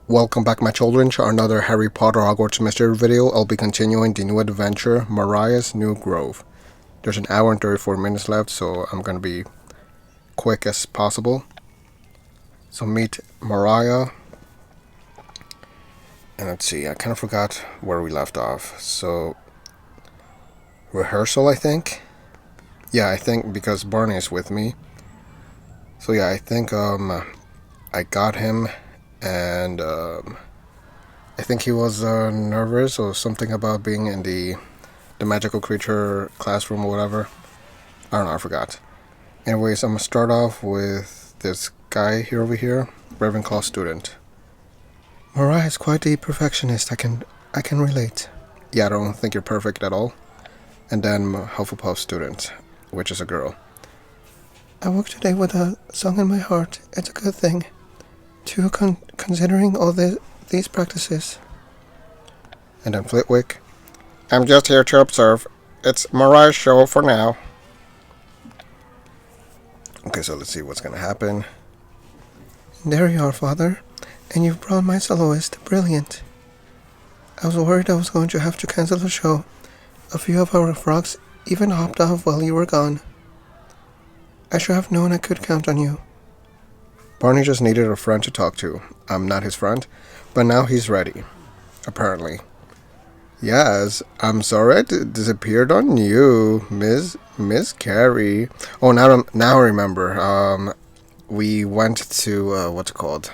Welcome back, my children, to another Harry Potter Hogwarts mystery video. I'll be continuing the new adventure, Mariah's New Grove. There's an hour and 34 minutes left, so I'm gonna be quick as possible. So meet Mariah. And let's see, I kind of forgot where we left off. So, rehearsal, I think? Yeah, I think because Barney is with me. So yeah, I think I got him, and I think he was nervous or something about being in the magical creature classroom or whatever. I don't know, I forgot. Anyways, I'm gonna start off with this guy here over here, Ravenclaw student. Mariah is quite the perfectionist. I can relate. Yeah, I don't think you're perfect at all. And then Hufflepuff student, which is a girl. I woke today with a song in my heart. It's a good thing. Too, considering all these practices. And then Flitwick. I'm just here to observe. It's Mariah's show for now. Okay, so let's see what's gonna happen. There you are, Father. And you've brought my soloist. Brilliant. I was worried I was going to have to cancel the show. A few of our frogs even hopped off while you were gone. I should have known I could count on you. Barney just needed a friend to talk to. I'm not his friend, but now he's ready. Apparently. Yes, I'm sorry I disappeared on you, Miss Carrie. Oh, now I remember. We went to what's it called?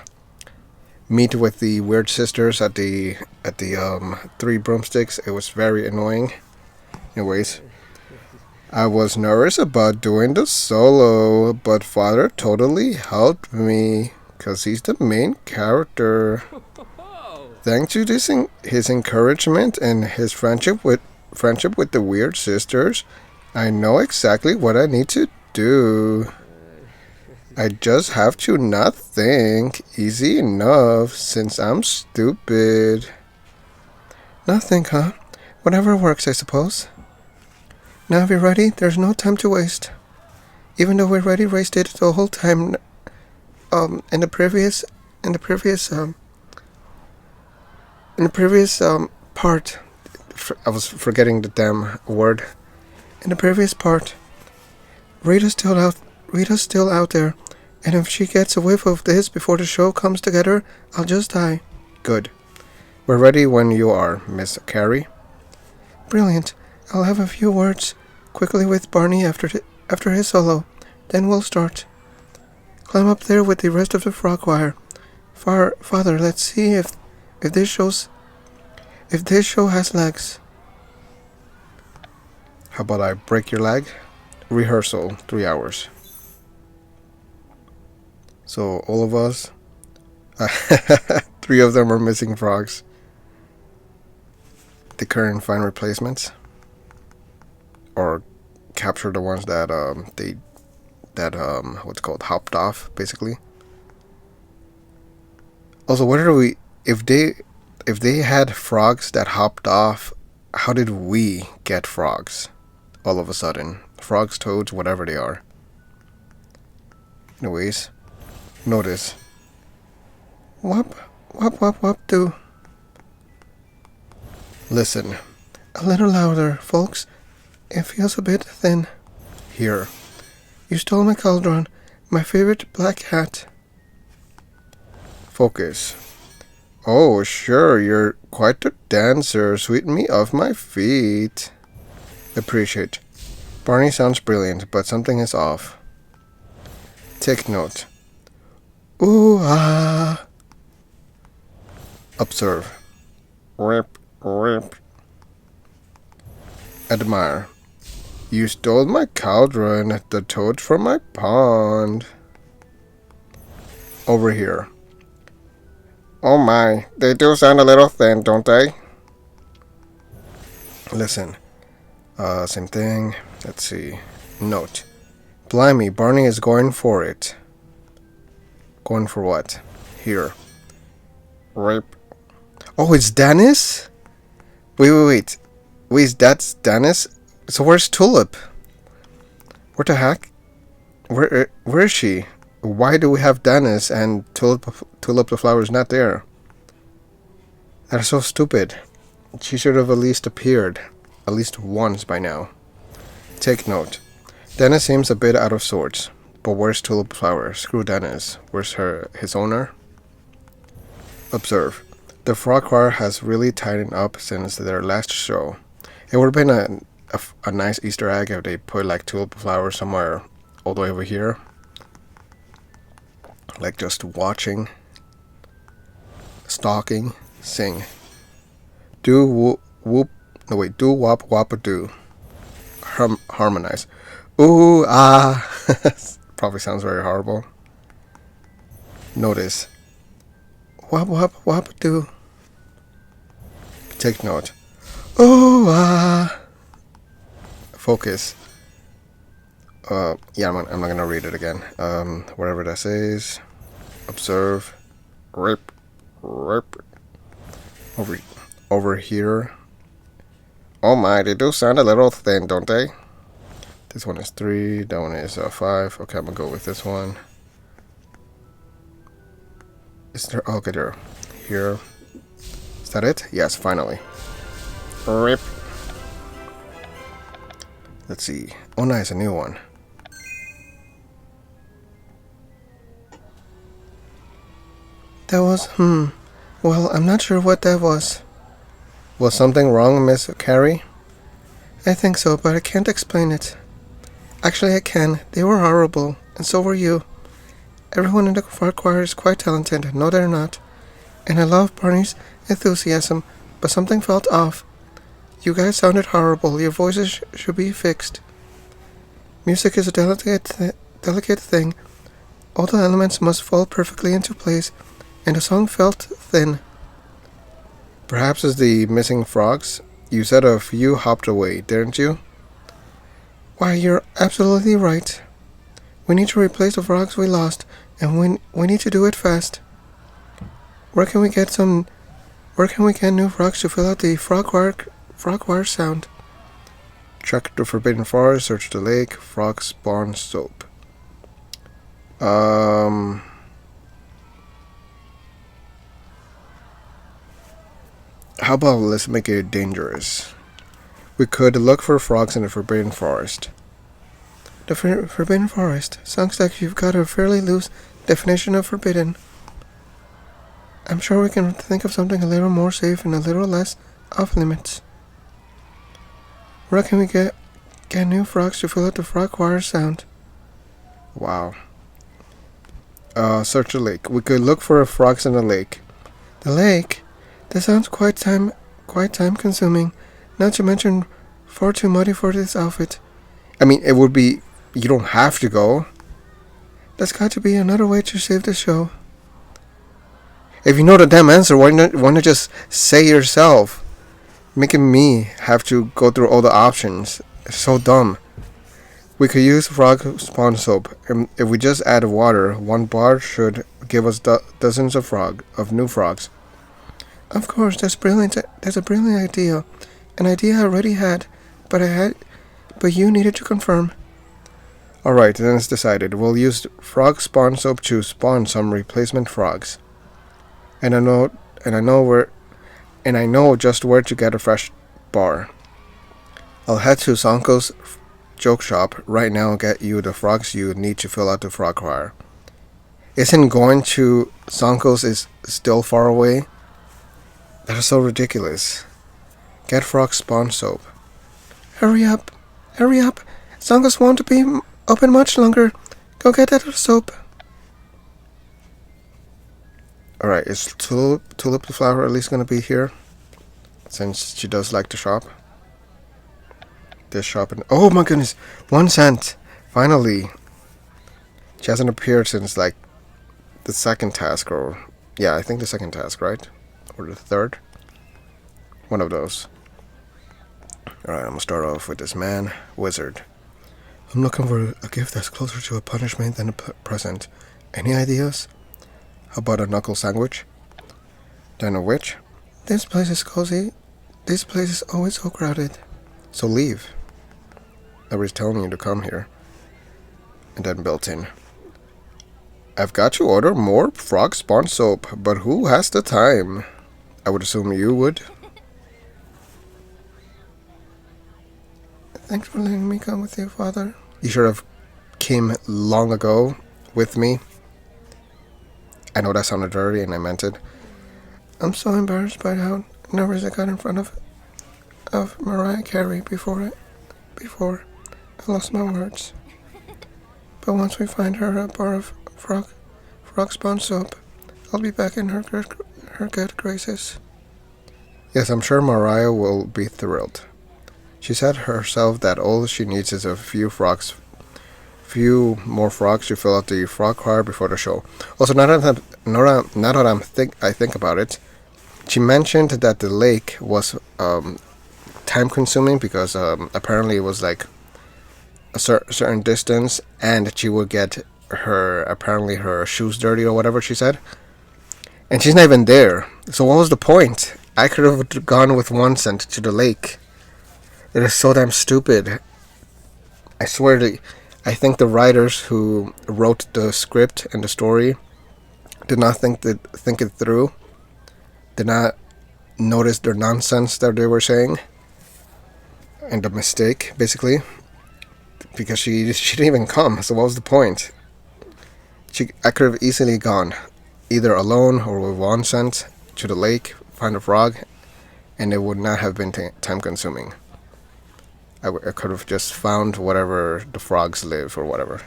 Meet with the weird sisters at the Three Broomsticks. It was very annoying. Anyways, I was nervous about doing the solo, but Father totally helped me because he's the main character. Thanks to his encouragement and his friendship with the weird sisters, I know exactly what I need to do. I just have to not think. Easy enough, since I'm stupid. Nothing, huh? Whatever works, I suppose. Now if you're ready, there's no time to waste. Even though we already wasted the whole time in the previous part. I was forgetting the damn word. In the previous part, Rita's still out there, and if she gets a whiff of this before the show comes together, I'll just die. Good. We're ready when you are, Miss Carrie. Brilliant. I'll have a few words quickly with Barney after his solo. Then we'll start. Climb up there with the rest of the frog choir. Father, let's see if this show has legs. How about I break your leg? Rehearsal, 3 hours. So all of us, 3 of them are missing frogs. The current find replacements, or capture the ones that what's called hopped off, basically. Also, what are we? If they had frogs that hopped off, how did we get frogs? All of a sudden, frogs, toads, whatever they are. Anyways, notice. Whop, whop, whop, whop, do. Listen, a little louder, folks. It feels a bit thin. Here. You stole my cauldron, my favorite black hat. Focus. Oh, sure, you're quite the dancer. Sweep me off my feet. Appreciate. Barney sounds brilliant, but something is off. Take note. Ooh, ah. Observe. Rip, rip. Admire. You stole my cauldron, the toad from my pond. Over here. Oh my, they do sound a little thin, don't they? Listen. Same thing. Let's see. Note. Blimey, Barney is going for it. Going for what? Here. Rape. Oh, it's Dennis? Wait. Wait, that's Dennis? So where's Tulip? What the heck? Where is she? Why do we have Dennis and Tulip the flower is not there? That's so stupid. She should have at least appeared. At least once by now. Take note. Dennis seems a bit out of sorts. But where's Tulip Flower? Screw Dennis. Where's his owner? Observe. The frog choir has really tightened up since their last show. It would have been a nice Easter egg if they put like Tulip Flower somewhere all the way over here. Like just watching, stalking, sing. Do whoop whoop. No wait. Do wop wop a do. Harmonize. Ooh ah. Probably sounds very horrible. Notice. Wop wop wop a do. Take note. Ooh ah. Focus. Yeah, I'm not gonna read it again. Whatever that says. Observe. Rip. Over here. Oh my, they do sound a little thin, don't they? This one is 3, that one is 5. Okay, I'm gonna go with this one. Is there? Oh, okay, there. Here. Is that it? Yes, finally. Rip. Let's see. Oh, nice, a new one. That was, well, I'm not sure what that was. Was something wrong, Miss Carrie? I think so, but I can't explain it. Actually, I can. They were horrible, and so were you. Everyone in the frog choir is quite talented. No, they're not. And I love Barney's enthusiasm, but something felt off. You guys sounded horrible. Your voices should be fixed. Music is a delicate thing. All the elements must fall perfectly into place, and the song felt thin. Perhaps it's the missing frogs? You said a few hopped away, didn't you? Why, you're absolutely right. We need to replace the frogs we lost, and we need to do it fast. Where can we get new frogs to fill out the frog choir sound? Check the Forbidden Forest, search the lake, frog spawn soap. How about let's make it dangerous? We could look for frogs in the Forbidden Forest. The Forbidden Forest sounds like you've got a fairly loose definition of forbidden. I'm sure we can think of something a little more safe and a little less off limits. Where can we get new frogs to fill out the frog choir sound? Wow. Search the lake. We could look for frogs in the lake. The lake? That sounds quite time consuming. Not to mention far too muddy for this outfit. I mean, it would be. You don't have to go. There's got to be another way to save the show. If you know the damn answer, why not just say it yourself? Making me have to go through all the options. It's so dumb. We could use frog spawn soap. And if we just add water, 1 bar should give us dozens of new frogs. Of course, that's brilliant. That's a brilliant idea. An idea I already had, but you needed to confirm. Alright, then it's decided. We'll use frog spawn soap to spawn some replacement frogs. And I know just where to get a fresh bar. I'll head to Sanko's joke shop right now and get you the frogs you need to fill out the frog choir. Isn't going to Sanko's is still far away? That is so ridiculous. Get frog spawn soap. Hurry up. Sanko's won't be open much longer. Go get that soap. Alright, is Tulip Flower at least going to be here? Since she does like to shop. This shop and oh my goodness, 1 cent. Finally. She hasn't appeared since like the second task, or yeah, I think the second task, right? Or the third? One of those. Alright, I'm gonna start off with this man, wizard. I'm looking for a gift that's closer to a punishment than a present. Any ideas? How about a knuckle sandwich? Then a witch? This place is cozy. This place is always so crowded. So leave. Everybody's telling you to come here. And then built in. I've got to order more frog spawn soap, but who has the time? I would assume you would. Thanks for letting me come with you, Father. You should have came long ago with me. I know that sounded dirty and I meant it. I'm so embarrassed by how nervous I got in front of Mariah Carey before I lost my words. But once we find her a bar of frog spawn soap, I'll be back in her good graces. Yes, I'm sure Mariah will be thrilled. She said herself that all she needs is a few more frogs to fill out the frog choir before the show. Also, now that I think about it, she mentioned that the lake was time consuming because apparently it was like a certain distance, and she would get her shoes dirty or whatever she said. And she's not even there. So what was the point? I could have gone with one cent to the lake. It is so damn stupid. I swear I think the writers who wrote the script and the story did not think it through. Did not notice the nonsense that they were saying. And the mistake, basically. Because she didn't even come, so what was the point? I could have easily gone, either alone or with one cent, to the lake, find a frog, and it would not have been time consuming. I could have just found whatever the frogs live or whatever.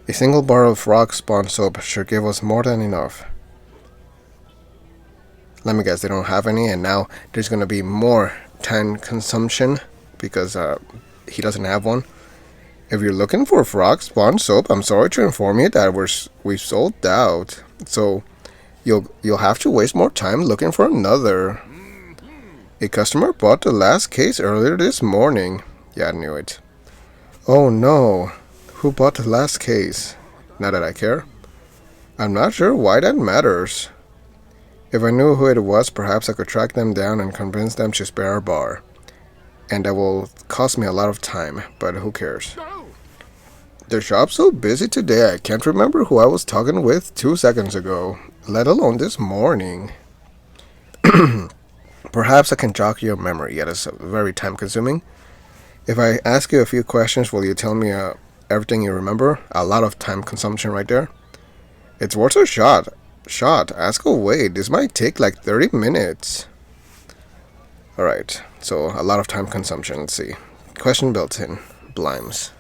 A single bar of frog spawn soap should give us more than enough. Let me guess, they don't have any, and now there's going to be more time consumption because he doesn't have one. If you're looking for frog spawn soap, I'm sorry to inform you that we've sold out. So you'll have to waste more time looking for another. A customer bought the last case earlier this morning. Yeah, I knew it. Oh no. Who bought the last case? Not that I care. I'm not sure why that matters. If I knew who it was, perhaps I could track them down and convince them to spare our bar. And that will cost me a lot of time, but who cares? The shop's so busy today I can't remember who I was talking with 2 seconds ago, let alone this morning. Perhaps I can jog your memory, yet it's very time consuming. If I ask you a few questions, will you tell me everything you remember? A lot of time consumption right there. It's worth a shot. Ask away. This might take like 30 minutes. Alright, so a lot of time consumption. Let's see. Question built in. Blimes.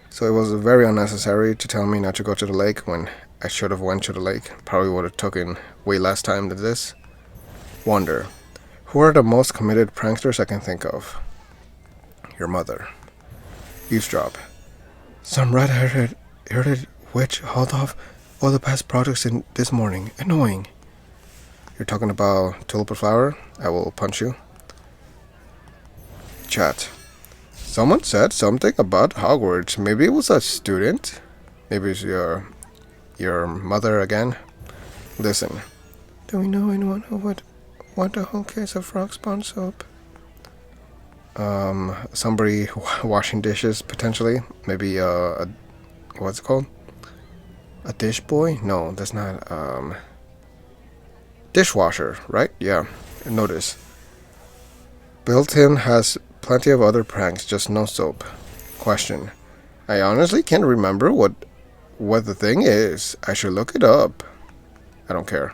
So it was very unnecessary to tell me not to go to the lake when I should have went to the lake. Probably would have taken way less time than this. Wonder. Who are the most committed pranksters I can think of? Your mother. Eavesdrop. Some red-headed witch hauled off all the past products in this morning. Annoying. You're talking about Tulip flower? I will punch you. Chat. Someone said something about Hogwarts. Maybe it was a student? Maybe it's your mother again? Listen. Do we know anyone who would want a whole case of frog spawn soap? Somebody washing dishes, potentially. Maybe, what's it called? A dish boy? No, that's not, dishwasher, right? Yeah, notice. Built-in has plenty of other pranks, just no soap. Question. I honestly can't remember what the thing is. I should look it up. I don't care.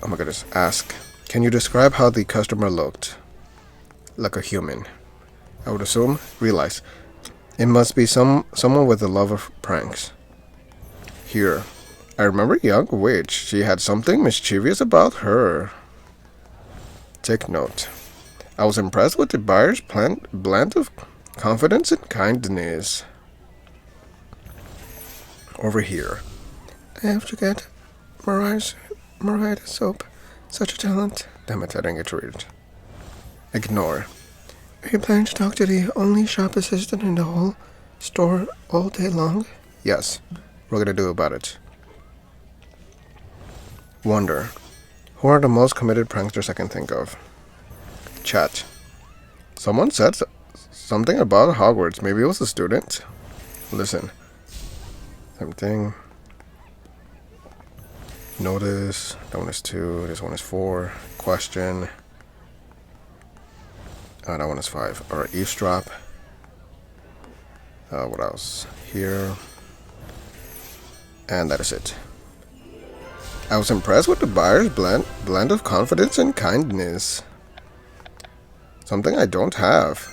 Oh my goodness. Ask. Can you describe how the customer looked? Like a human. I would assume. Realize. It must be someone with a love of pranks. Here. I remember a young witch. She had something mischievous about her. Take note. I was impressed with the buyer's blend of confidence and kindness. Over here. I have to get Mariah's soap. Such a talent. Damn it, I didn't get to read it. Ignore. Are you planning to talk to the only shop assistant in the whole store all day long? Yes. We're gonna do about it. Wonder. Who are the most committed pranksters I can think of? Chat. Someone said something about Hogwarts. Maybe it was a student. Listen. Same thing. Notice. That one is 2. This one is 4. Question. That one is 5. Alright, eavesdrop. What else? Here. And that is it. I was impressed with the buyer's blend of confidence and kindness. Something I don't have.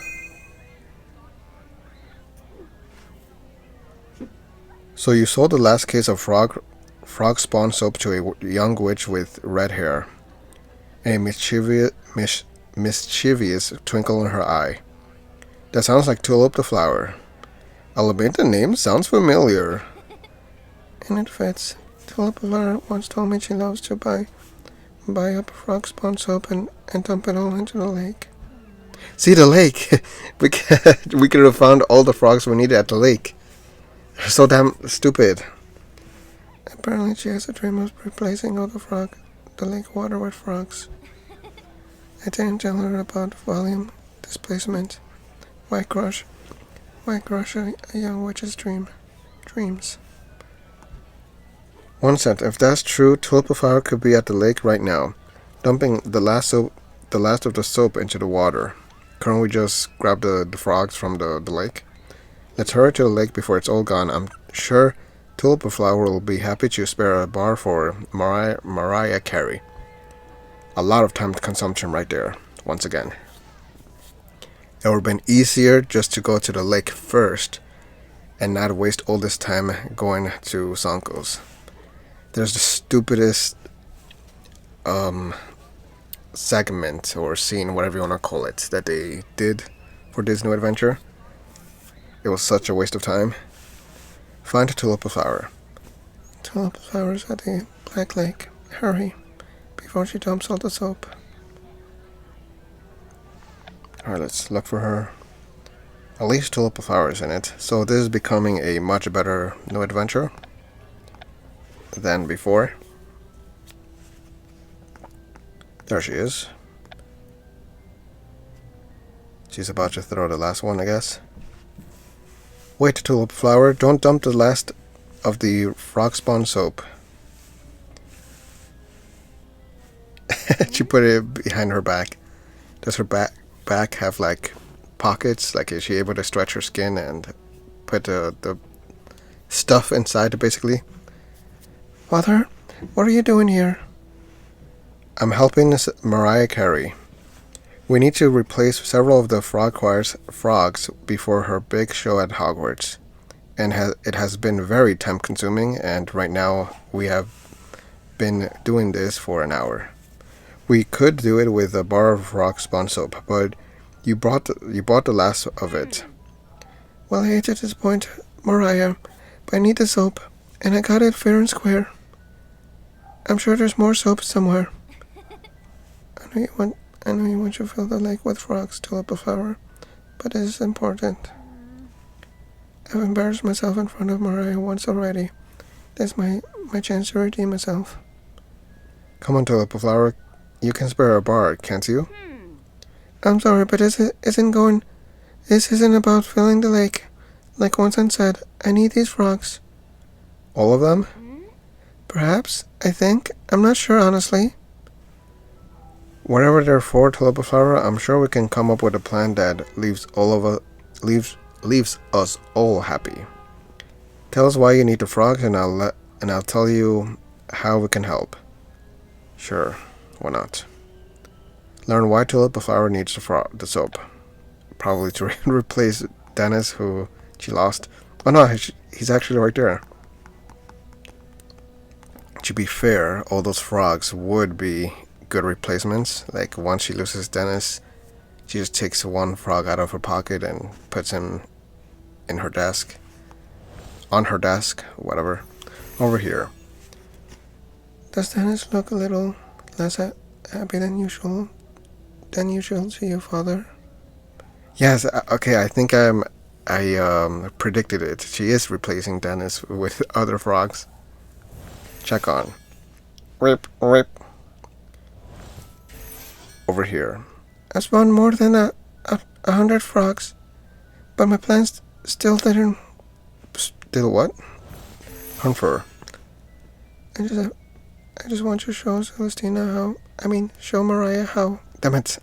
So you sold the last case of frog spawn soap to a young witch with red hair, and a mischievous twinkle in her eye. That sounds like Tulip the flower. I'll admit the name sounds familiar. And it fits. Tulip the flower once told me she loves to buy up frog spawn soap and dump it all into the lake. See, the lake! we could have found all the frogs we needed at the lake. They're so damn stupid. Apparently she has a dream of replacing all the lake water with frogs. I didn't tell her about volume, displacement, why crush a young witch's dreams. One cent. If that's true, Tulip flower could be at the lake right now, dumping the last of the soap into the water. Can't we just grab the frogs from the lake? Let's hurry to the lake before it's all gone. I'm sure Tulip flower will be happy to spare a bar for Mariah Carey. A lot of time consumption right there, once again. It would have been easier just to go to the lake first and not waste all this time going to Sanko's. There's the stupidest segment or scene, whatever you want to call it, that they did for this new adventure. It was such a waste of time. Find Tulip flower. Tulip flowers at the Black Lake. Hurry, before she dumps all the soap. Alright, let's look for her. At least Tulip flowers in it. So this is becoming a much better new adventure than before. There she is. She's about to throw the last one, I guess. Wait, Tulip flower, don't dump the last of the frog spawn soap. She put it behind her back. Does her back have like pockets? Like, is she able to stretch her skin and put the stuff inside, basically? Father, what are you doing here? I'm helping Mariah Carey. We need to replace several of the frogs before her big show at Hogwarts. And it has been very time consuming, and right now we have been doing this for an hour. We could do it with a bar of frog spawn soap, but you bought the last of it. Well, I hate to disappoint Mariah, but I need the soap, and I got it fair and square. I'm sure there's more soap somewhere. I know you want to fill the lake with frogs, Tulip flower, but this is important. I've embarrassed myself in front of Mariah once already. This is my chance to redeem myself. Come on, Tulip flower. You can spare a bar, can't you? I'm sorry, but this isn't about filling the lake. Like Onsen said, I need these frogs. All of them? Perhaps, I think. I'm not sure, honestly. Whatever they're for, Tulip flower, I'm sure we can come up with a plan that leaves us all happy. Tell us why you need the frogs, and I'll tell you how we can help. Sure, why not? Learn why Tulip flower needs the soap. Probably to replace Dennis, who she lost. Oh no, he's actually right there. To be fair, all those frogs would be good replacements. Like, once she loses Dennis, she just takes one frog out of her pocket and puts him in her desk. On her desk, whatever. Over here. Does Dennis look a little less happy than usual to you, Father? Yes, okay, I think I predicted it. She is replacing Dennis with other frogs. Check on. Rip. Over here. I spawned more than 100 frogs, but my plans still didn't. Still what? Confer. I I just want to show Celestina show Mariah how. Damn it,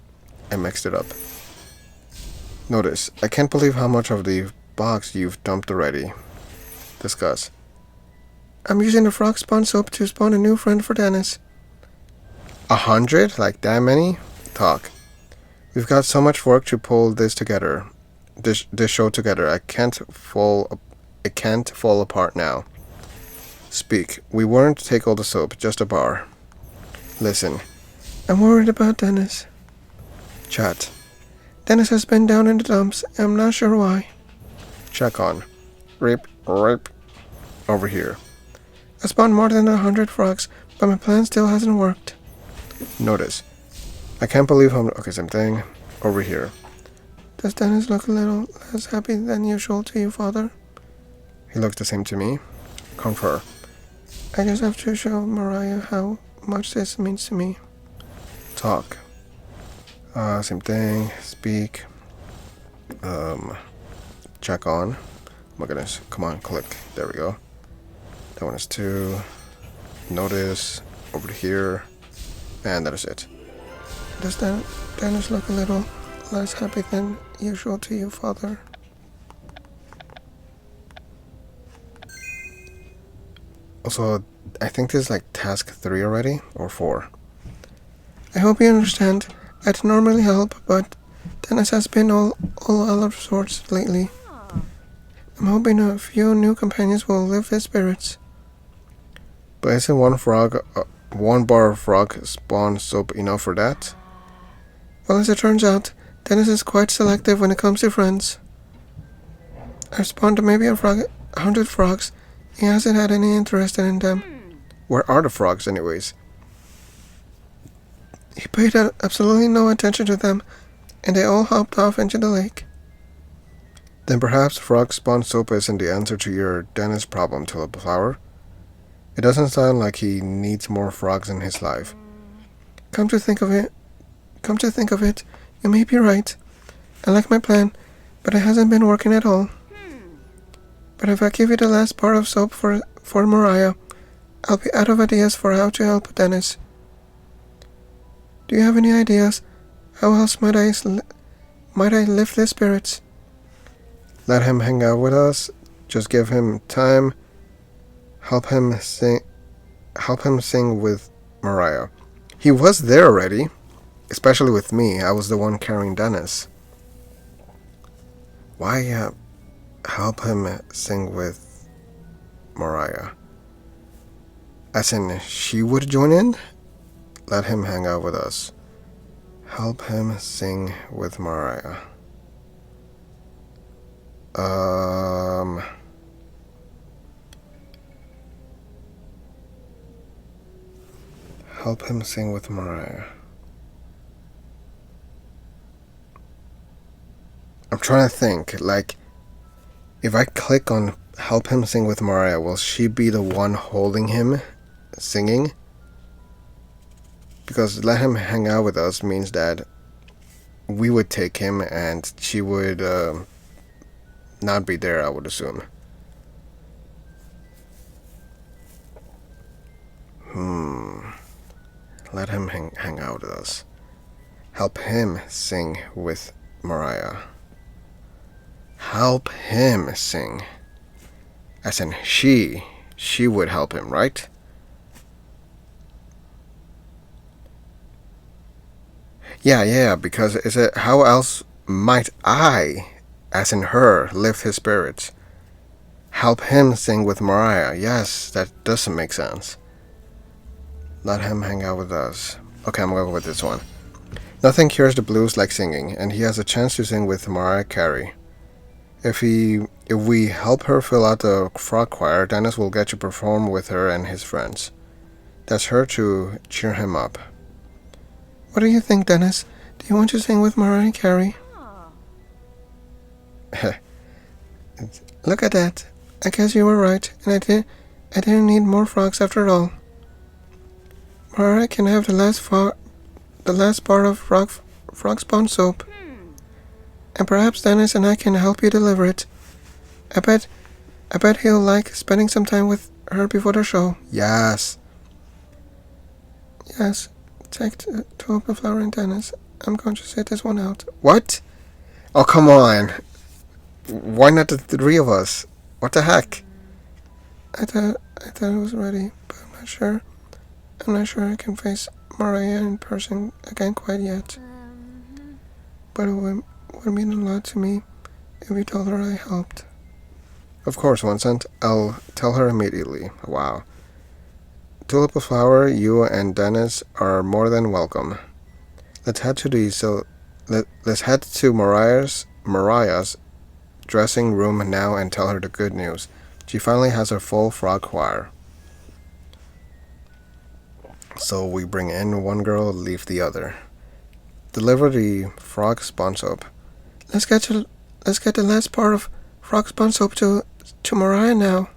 I mixed it up. Notice, I can't believe how much of the box you've dumped already. Discuss. I'm using the frog spawn soap to spawn a new friend for Dennis. 100? Like that many? Talk. We've got so much work to pull this together. This show together. It can't fall apart now. Speak. We weren't to take all the soap, just a bar. Listen. I'm worried about Dennis. Chat. Dennis has been down in the dumps, and I'm not sure why. Check on. Rip. Over here. I spawned more than 100 frogs, but my plan still hasn't worked. Notice. I can't believe how... Okay, same thing. Over here. Does Dennis look a little less happy than usual to you, Father? He looks the same to me. Confer. I just have to show Mariah how much this means to me. Talk. Same thing. Speak. Check on. Oh my goodness. Come on, click. There we go. That one is 2. Notice. Over to here. And that is it. Does Dennis look a little less happy than usual to you, Father? Also, I think this is like task 3 already, or 4. I hope you understand. I'd normally help, but Dennis has been all out of sorts lately. I'm hoping a few new companions will lift his spirits. But isn't one bar of frog spawn soap enough for that? Well, as it turns out, Dennis is quite selective when it comes to friends. I've spawned maybe 100 frogs. He hasn't had any interest in them. Where are the frogs anyways? He paid absolutely no attention to them, and they all hopped off into the lake. Then perhaps frog spawn soap isn't the answer to your Dennis problem, Tulip Flower. It doesn't sound like he needs more frogs in his life. Come to think of it, you may be right. I like my plan, but it hasn't been working at all. But if I give you the last bar of soap for Mariah, I'll be out of ideas for how to help Dennis. Do you have any ideas? How else might I lift his spirits? Let him hang out with us. Just give him time. Help him sing with Mariah. He was there already. Especially with me. I was the one carrying Dennis. Why help him sing with Mariah? As in, she would join in? Let him hang out with us. Help him sing with Mariah. Help him sing with Mariah. I'm trying to think, like, if I click on help him sing with Mariah, will she be the one holding him singing? Because let him hang out with us means that we would take him and she would not be there, I would assume. Let him hang out with us. Help him sing with Mariah. Help him sing. As in she would help him, right? Yeah, because is it how else might I, as in her, lift his spirits? Help him sing with Mariah. Yes, that doesn't make sense. Let him hang out with us. Okay, I'm gonna go with this one. Nothing cures the blues like singing, and he has a chance to sing with Mariah Carey. If we help her fill out the frog choir, Dennis will get to perform with her and his friends. That's her to cheer him up. What do you think, Dennis? Do you want to sing with Mariah Carey? Look at that. I guess you were right, and I didn't need more frogs after all. Mariah can have the last bar of frog spawn soap. And perhaps Dennis and I can help you deliver it. I bet he'll like spending some time with her before the show. Yes. Yes, take Tulip, Flower, and Dennis. I'm going to sit this one out. What? Oh, come on. Why not the three of us? What the heck? I thought it was ready, but I'm not sure. I'm not sure I can face Mariah in person again quite yet. But it would mean a lot to me if you told her I helped. Of course, Vincent. I'll tell her immediately. Wow. Tulip, Flower, you and Dennis are more than welcome. Let's head to let's head to Mariah's dressing room now and tell her the good news. She finally has her full frog choir. So we bring in one girl, leave the other. Deliver the frog spawn soap. Let's get the last part of frog spawn soap to Mariah now.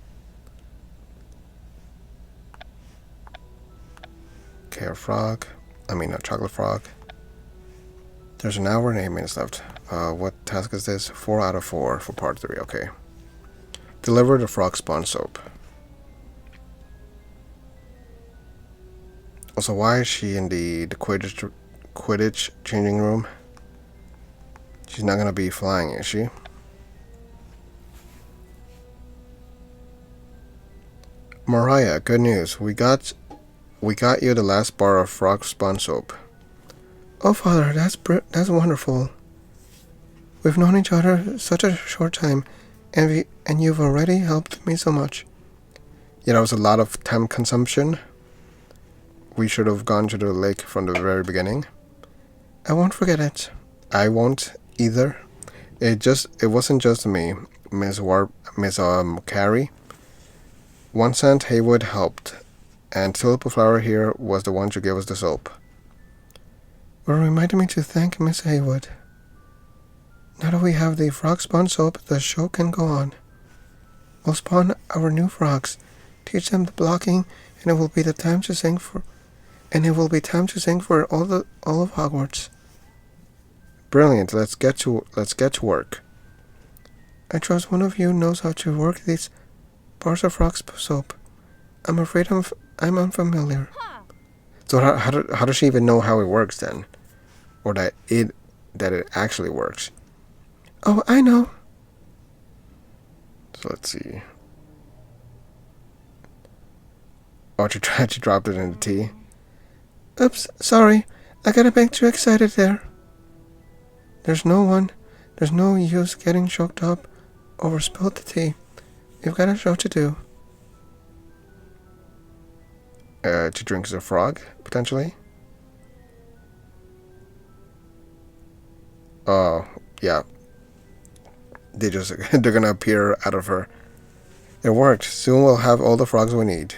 Okay, a chocolate frog. There's an hour and 8 minutes left. What task is this? 4 out of 4 for part 3, okay. Deliver the frog spawn soap. Also, why is she in the Quidditch changing room? She's not gonna be flying, is she? Mariah, good news. We got you the last bar of frog spawn soap. Oh, Father, that's wonderful. We've known each other such a short time, and you've already helped me so much. Yeah, that was a lot of time consumption. We should have gone to the lake from the very beginning. I won't forget it. I won't either. It wasn't just me, Miss Carrie. 1 cent Haywood helped, and Tulip Flower here was the one to give us the soap. Well, reminded me to thank Miss Haywood. Now that we have the frog spawn soap, the show can go on. We'll spawn our new frogs, teach them the blocking, and it will be time to sing for all of Hogwarts. Brilliant. Let's get to work. I trust one of you knows how to work these bars of frog soap. I'm afraid I'm unfamiliar. So how does she even know how it works then? Or that it actually works? Oh, I know. So let's see. Oh, she dropped it in the tea. Oops, sorry. I got a bit too excited there. There's no use getting choked up over spilled tea. You've got a show to do. To drink as a frog, potentially? Oh, yeah. They're gonna appear out of her. It worked. Soon we'll have all the frogs we need.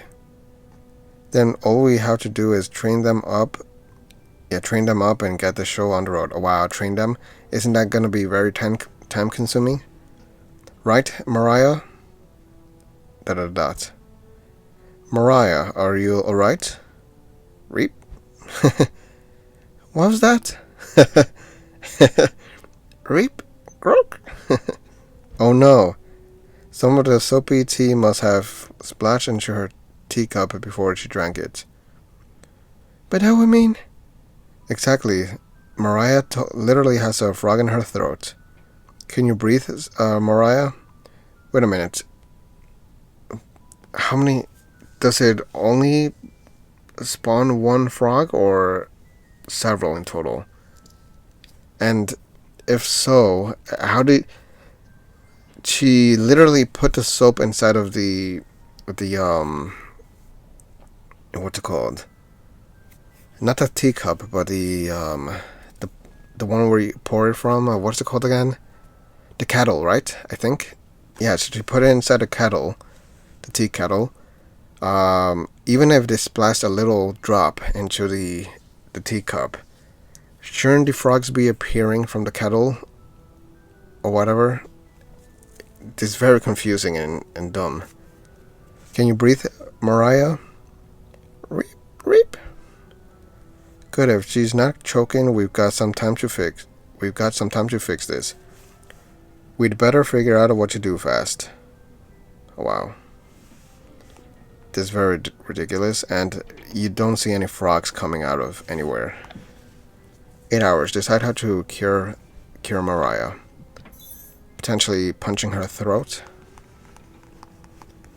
Then all we have to do is train them up. Yeah, train them up and get the show on the road. Oh, wow, train them? Isn't that gonna be very time consuming? Right, Mariah? ... Mariah, are you alright? Reap? What was that? Reap? Croak? Oh no. Some of the soapy tea must have splashed into her teacup before she drank it. But that would mean... Exactly. Mariah literally has a frog in her throat. Can you breathe, Mariah? Wait a minute. How many... Does it only spawn one frog or several in total? And if so, how did... She literally put the soap inside of the what's it called? Not the teacup, but the one where you pour it from. What's it called again? The kettle, right? I think. Yeah, so she put it inside the kettle, the tea kettle. Even if they splashed a little drop into the teacup, shouldn't the frogs be appearing from the kettle or whatever? This is very confusing and dumb. Can you breathe, Mariah? Reap, reap. Good. If she's not choking, we've got some time to fix this. We'd better figure out what to do fast. Oh, wow. This is very ridiculous, and you don't see any frogs coming out of anywhere. 8 hours. Decide how to cure Mariah. Potentially punching her throat.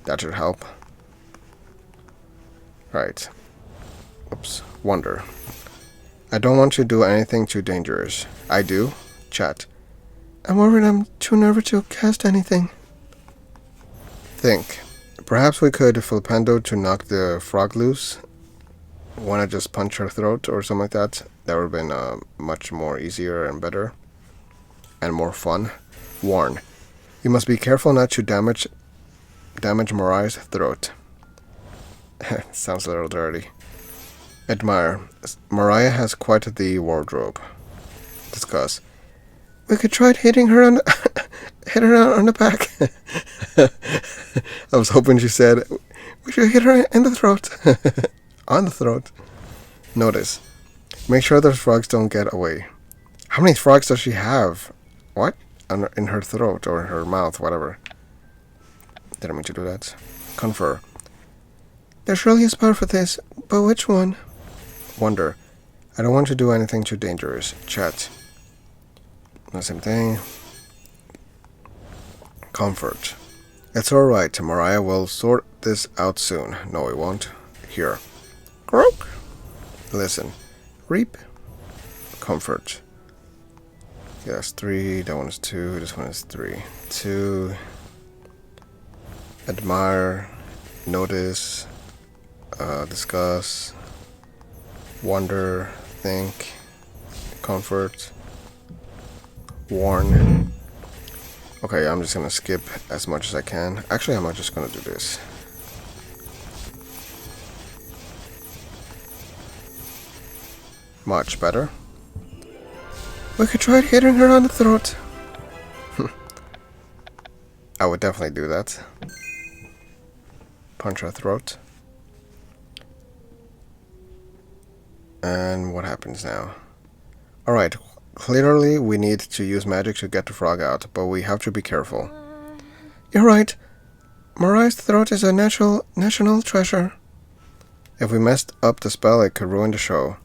That should help. Right. Oops. Wonder. I don't want to do anything too dangerous. I do. Chat. I'm worried I'm too nervous to cast anything. Think. Perhaps we could Flipendo to knock the frog loose. Wanna just punch her throat or something like that? That would have been much more easier and better. And more fun. Warn. You must be careful not to damage Mariah's throat. Sounds a little dirty. Admire. Mariah has quite the wardrobe. Discuss. We could try hitting her on the back. I was hoping she said, we should hit her in the throat. on the throat. Notice. Make sure those frogs don't get away. How many frogs does she have? What? In her throat or her mouth, whatever. Didn't mean to do that. Confer. There's surely a spell for this, but which one? Wonder. I don't want to do anything too dangerous. Chat. The same thing. Comfort. It's alright. Mariah will sort this out soon. No, we won't. Here. Croak. Listen. Reap. Comfort. Okay, that's 3. That one is 2. This one is 3. 2. Admire. Notice. Discuss. Wonder. Think. Comfort. Warn. Okay, I'm just gonna skip as much as I can. Actually, I'm not just gonna do this. Much better. We could try hitting her on the throat. I would definitely do that. Punch her throat. And what happens now? Alright, clearly we need to use magic to get the frog out, but we have to be careful. You're right. Mariah's throat is a national treasure. If we messed up the spell, it could ruin the show.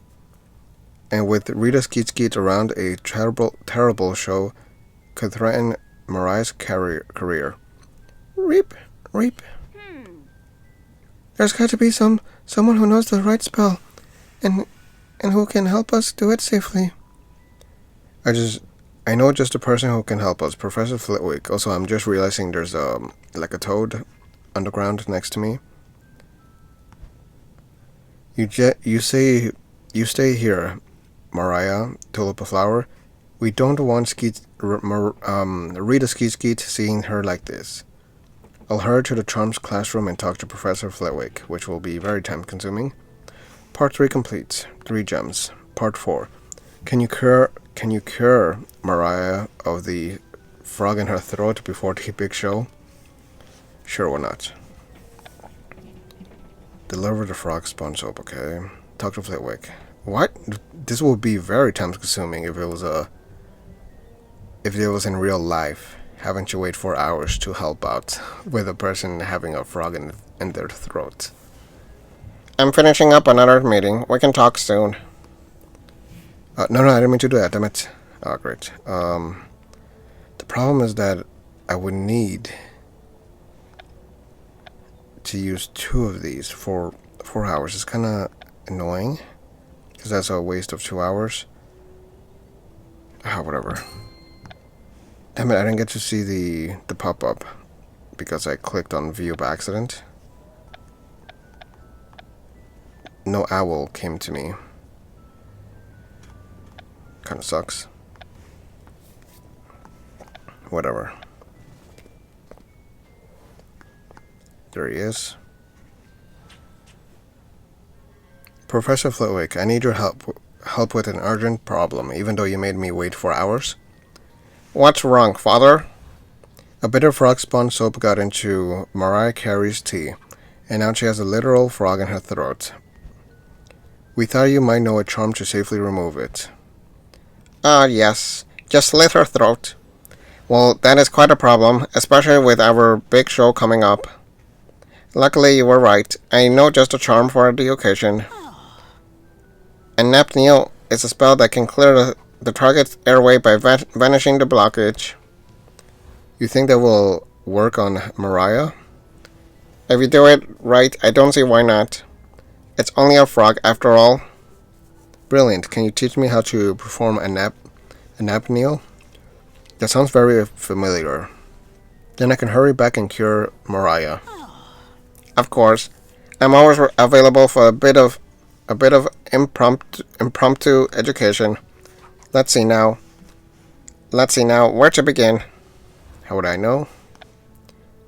And with Rita Skeet Skeet around, a terrible show could threaten Mariah's career. Reap. There's got to be someone who knows the right spell, and who can help us do it safely. I know just a person who can help us, Professor Flitwick. Also, I'm just realizing there's like a toad underground next to me. You stay here, Mariah, Tulip a flower. We don't want Rita Skeet Skeet seeing her like this. I'll hurry to the Charms classroom and talk to Professor Flitwick, which will be very time-consuming. Part 3 complete. 3 gems. Part 4. Can you cure Mariah of the frog in her throat before the big show? Sure, why not? Deliver the frog spawn soap, okay. Talk to Flitwick. What? This would be very time-consuming if it was in real life. Having to wait 4 hours to help out with a person having a frog in their throat. I'm finishing up another meeting. We can talk soon. No, I didn't mean to do that, damn it. Oh, great. The problem is that I would need to use 2 of these for 4 hours. It's kind of annoying, because that's a waste of 2 hours. Whatever. Damn it, I didn't get to see the pop-up because I clicked on view by accident. No owl came to me. Kinda sucks. Whatever. There he is. Professor Flitwick, I need your help with an urgent problem, even though you made me wait 4 hours. What's wrong, Father? A bit of frog spawn soap got into Mariah Carey's tea, and now she has a literal frog in her throat. We thought you might know a charm to safely remove it. Yes. Just slit her throat. Well, that is quite a problem, especially with our big show coming up. Luckily, you were right. I know just a charm for the occasion. Anapneo is a spell that can clear the target's airway by vanishing the blockage. You think that will work on Mariah? If you do it right, I don't see why not. It's only a frog after all. Brilliant. Can you teach me how to perform anapneo? That sounds very familiar. Then I can hurry back and cure Mariah. Of course. I'm always available for a bit of impromptu education. Let's see now. Where to begin? How would I know?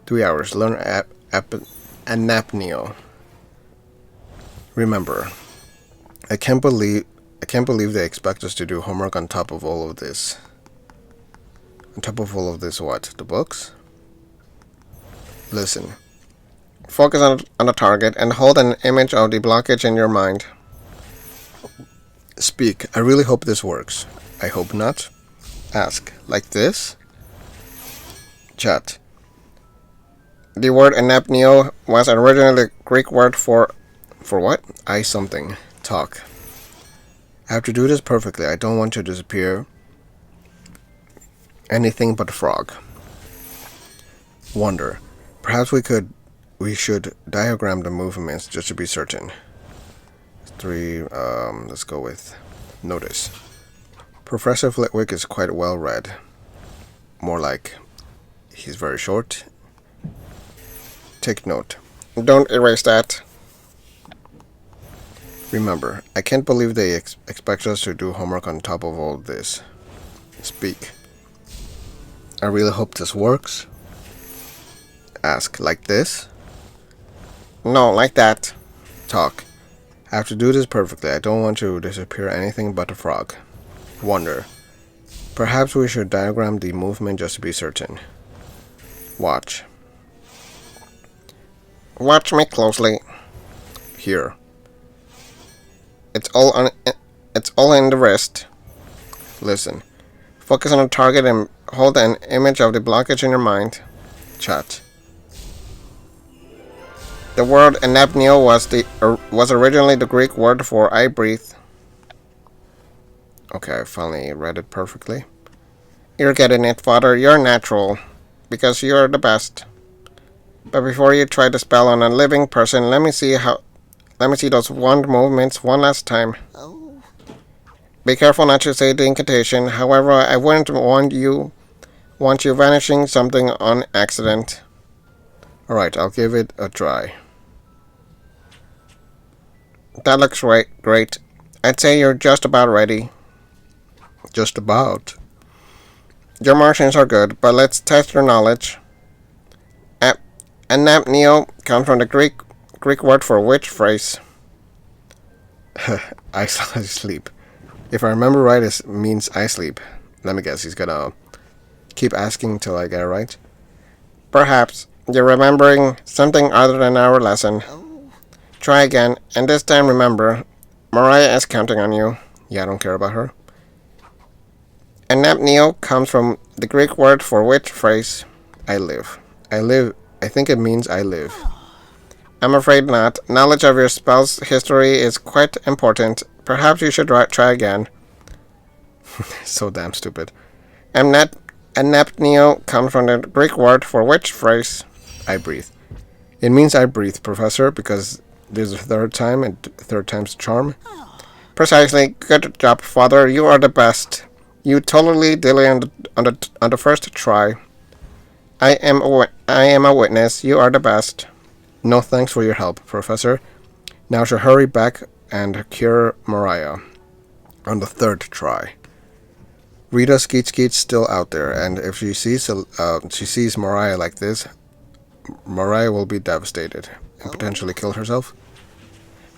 3 hours. Learn anapneo. Remember, I can't believe they expect us to do homework on top of all of this. On top of all of this, what? The books? Listen. Focus on the target and hold an image of the blockage in your mind. Speak. I really hope this works. I hope not. Ask. Like this? Chat. The word anapneo was originally the Greek word for what? I something. Talk. I have to do this perfectly. I don't want to disappear anything but a frog. Wonder. Perhaps we should diagram the movements just to be certain. 3, let's go with notice. Professor Flitwick is quite well read. More like he's very short. Take note. Don't erase that. Remember, I can't believe they expect us to do homework on top of all this. Speak. I really hope this works. Ask. Like this? No, like that. Talk. I have to do this perfectly. I don't want to disappear anything but a frog. Wonder. Perhaps we should diagram the movement just to be certain. Watch. Watch me closely. Here. It's all in the wrist. Listen. Focus on a target and hold an image of the blockage in your mind. Chat. The word anapneo was originally the Greek word for I breathe. Okay, I finally read it perfectly. You're getting it, Father. You're natural. Because you're the best. But before you try the spell on a living person, let me see those wand movements one last time. Oh. Be careful not to say the incantation. However, I wouldn't want you vanishing something on accident. Alright, I'll give it a try. That looks great. I'd say you're just about ready. Just about. Your margins are good, but let's test your knowledge. Anapneo comes from the Greek word for which phrase? I sleep. If I remember right, it means I sleep. Let me guess, he's gonna keep asking till I get it right. Perhaps you're remembering something other than our lesson. Try again, and this time remember, Mariah is counting on you. Yeah, I don't care about her. Anapneo comes from the Greek word for which phrase? I live. I think it means I live. I'm afraid not. Knowledge of your spell's history is quite important. Perhaps you should try again. So damn stupid. Anapneo comes from the Greek word for which phrase? I breathe. It means I breathe, Professor, because there's a third time, and third time's a charm. Precisely. Good job, Father. You are the best. You totally did it on the first try. I am a witness. You are the best. No thanks for your help, Professor. Now to hurry back and cure Mariah on the third try. Rita Skeet's still out there, and if she sees Mariah like this, Mariah will be devastated and potentially kill herself.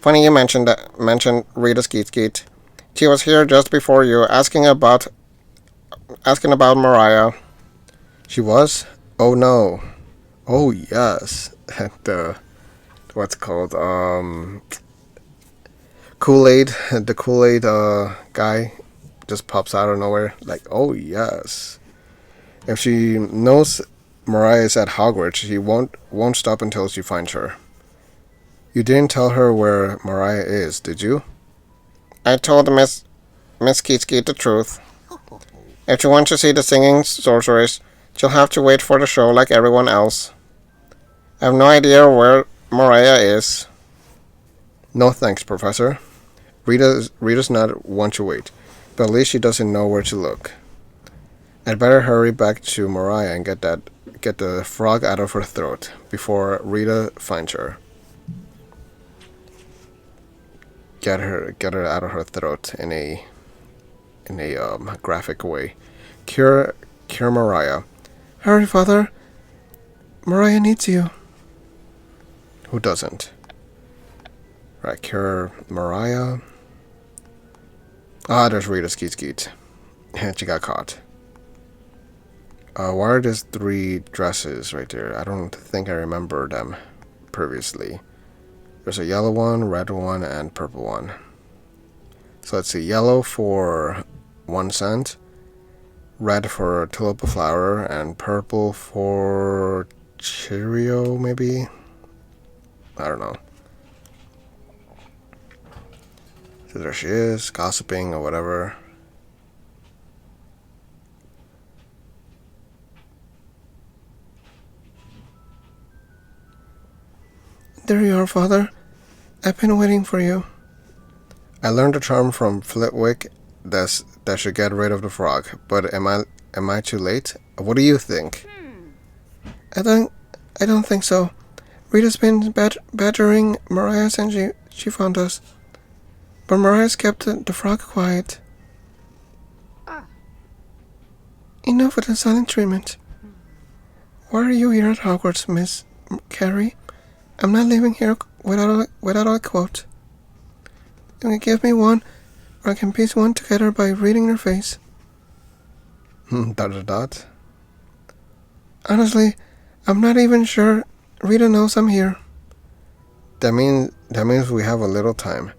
Funny you mentioned Rita Skeet. She was here just before you, asking about Mariah. She was? Oh no. Oh yes. What's it called? Kool-Aid. The Kool-Aid guy just pops out of nowhere. Like, oh yes. If she knows Mariah is at Hogwarts. She won't stop until she finds her. You didn't tell her where Mariah is, did you? I told Miss Keetskeet the truth. If you want to see the singing sorceress, you'll have to wait for the show like everyone else. I have no idea where Mariah is. No thanks, Professor. Rita's not one to wait, but at least she doesn't know where to look. I'd better hurry back to Mariah and get the frog out of her throat before Rita finds her. Get her out of her throat in a graphic way. Cure Mariah. Hurry, Father. Mariah needs you. Who doesn't? Right, cure Mariah. Ah, there's Rita Skeet. And she got caught. Why are there 3 dresses right there? I don't think I remember them previously. There's a yellow one, red one, and purple one. So let's see. Yellow for 1 cent, red for Tulip flower, and purple for Cheerio, maybe? I don't know. So there she is, gossiping or whatever. There you are, Father. I've been waiting for you. I learned a charm from Flitwick that should get rid of the frog, but am I too late? What do you think? I don't think so. Rita's been badgering Mariah since she found us. But Mariah's kept the frog quiet. Enough with the silent treatment. Why are you here at Hogwarts, Miss Carrie? I'm not leaving here without a quote. You can give me one, or I can piece one together by reading your face. Dot. Honestly, I'm not even sure Rita knows I'm here. That means we have a little time.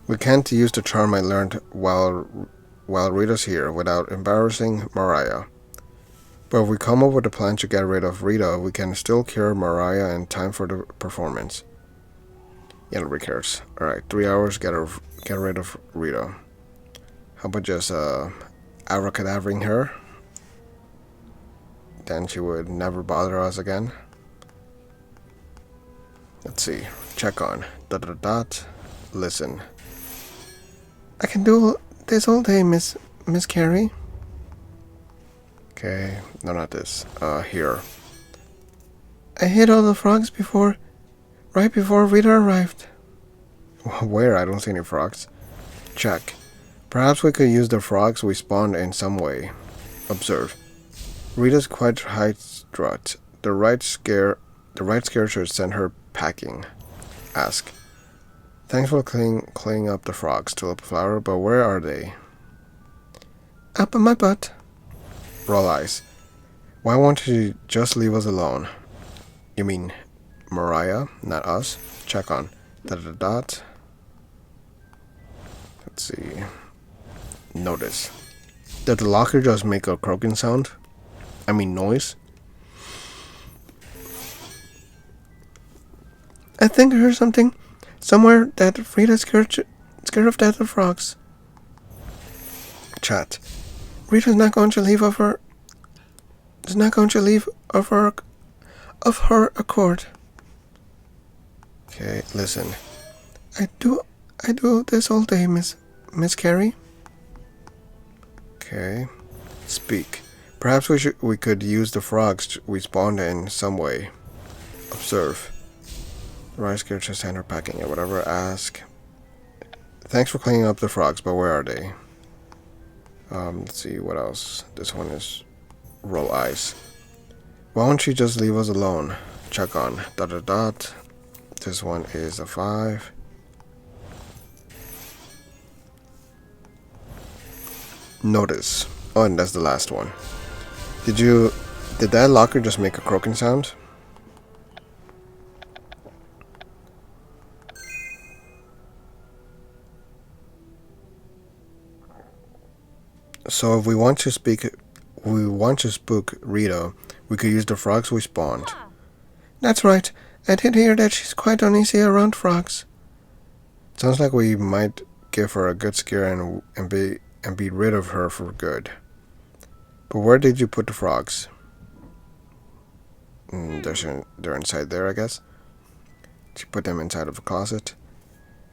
We can't use the charm I learned while Rita's here without embarrassing Mariah. But if we come up with a plan to get rid of Rita, we can still cure Mariah in time for the performance. Yeah, nobody cares. Alright, 3 hours, get rid of Rita. How about just abracadabring her? Then she would never bother us again. Let's see. Check on. Listen. I can do this all day, Miss Carrie. Okay, no, not this. Here. I hid all the frogs right before Rita arrived. Where? I don't see any frogs. Check. Perhaps we could use the frogs we spawned in some way. Observe. Rita's quite high-strut. The right scare should send her packing. Ask. Thanks for cleaning up the frogs, Tulip Flower, but where are they? Up in my butt. Roll eyes. Why won't you just leave us alone? You mean Mariah, not us? Check on. Let's see. Notice. Did the locker just make a croaking sound? I mean noise? I think I heard something somewhere that Rita's scared of death of frogs. Chat. Rita's not going to leave of her accord. Okay, listen. I do this all day, Miss Carrie. Okay. Speak. Perhaps we could use the frogs we spawned in some way. Observe. Rice character center packing or whatever. Ask. Thanks for cleaning up the frogs, but where are they? Let's see what else. This one is roll eyes. Why don't you just leave us alone? Check on. This one is a 5. Notice. Oh, and that's the last one. Did that locker just make a croaking sound? So if we want to spook Rita, We could use the frogs we spawned. That's right. I did hear that she's quite uneasy around frogs. Sounds like we might give her a good scare and be rid of her for good. But where did you put the frogs? They're inside there, I guess. She put them inside of a closet.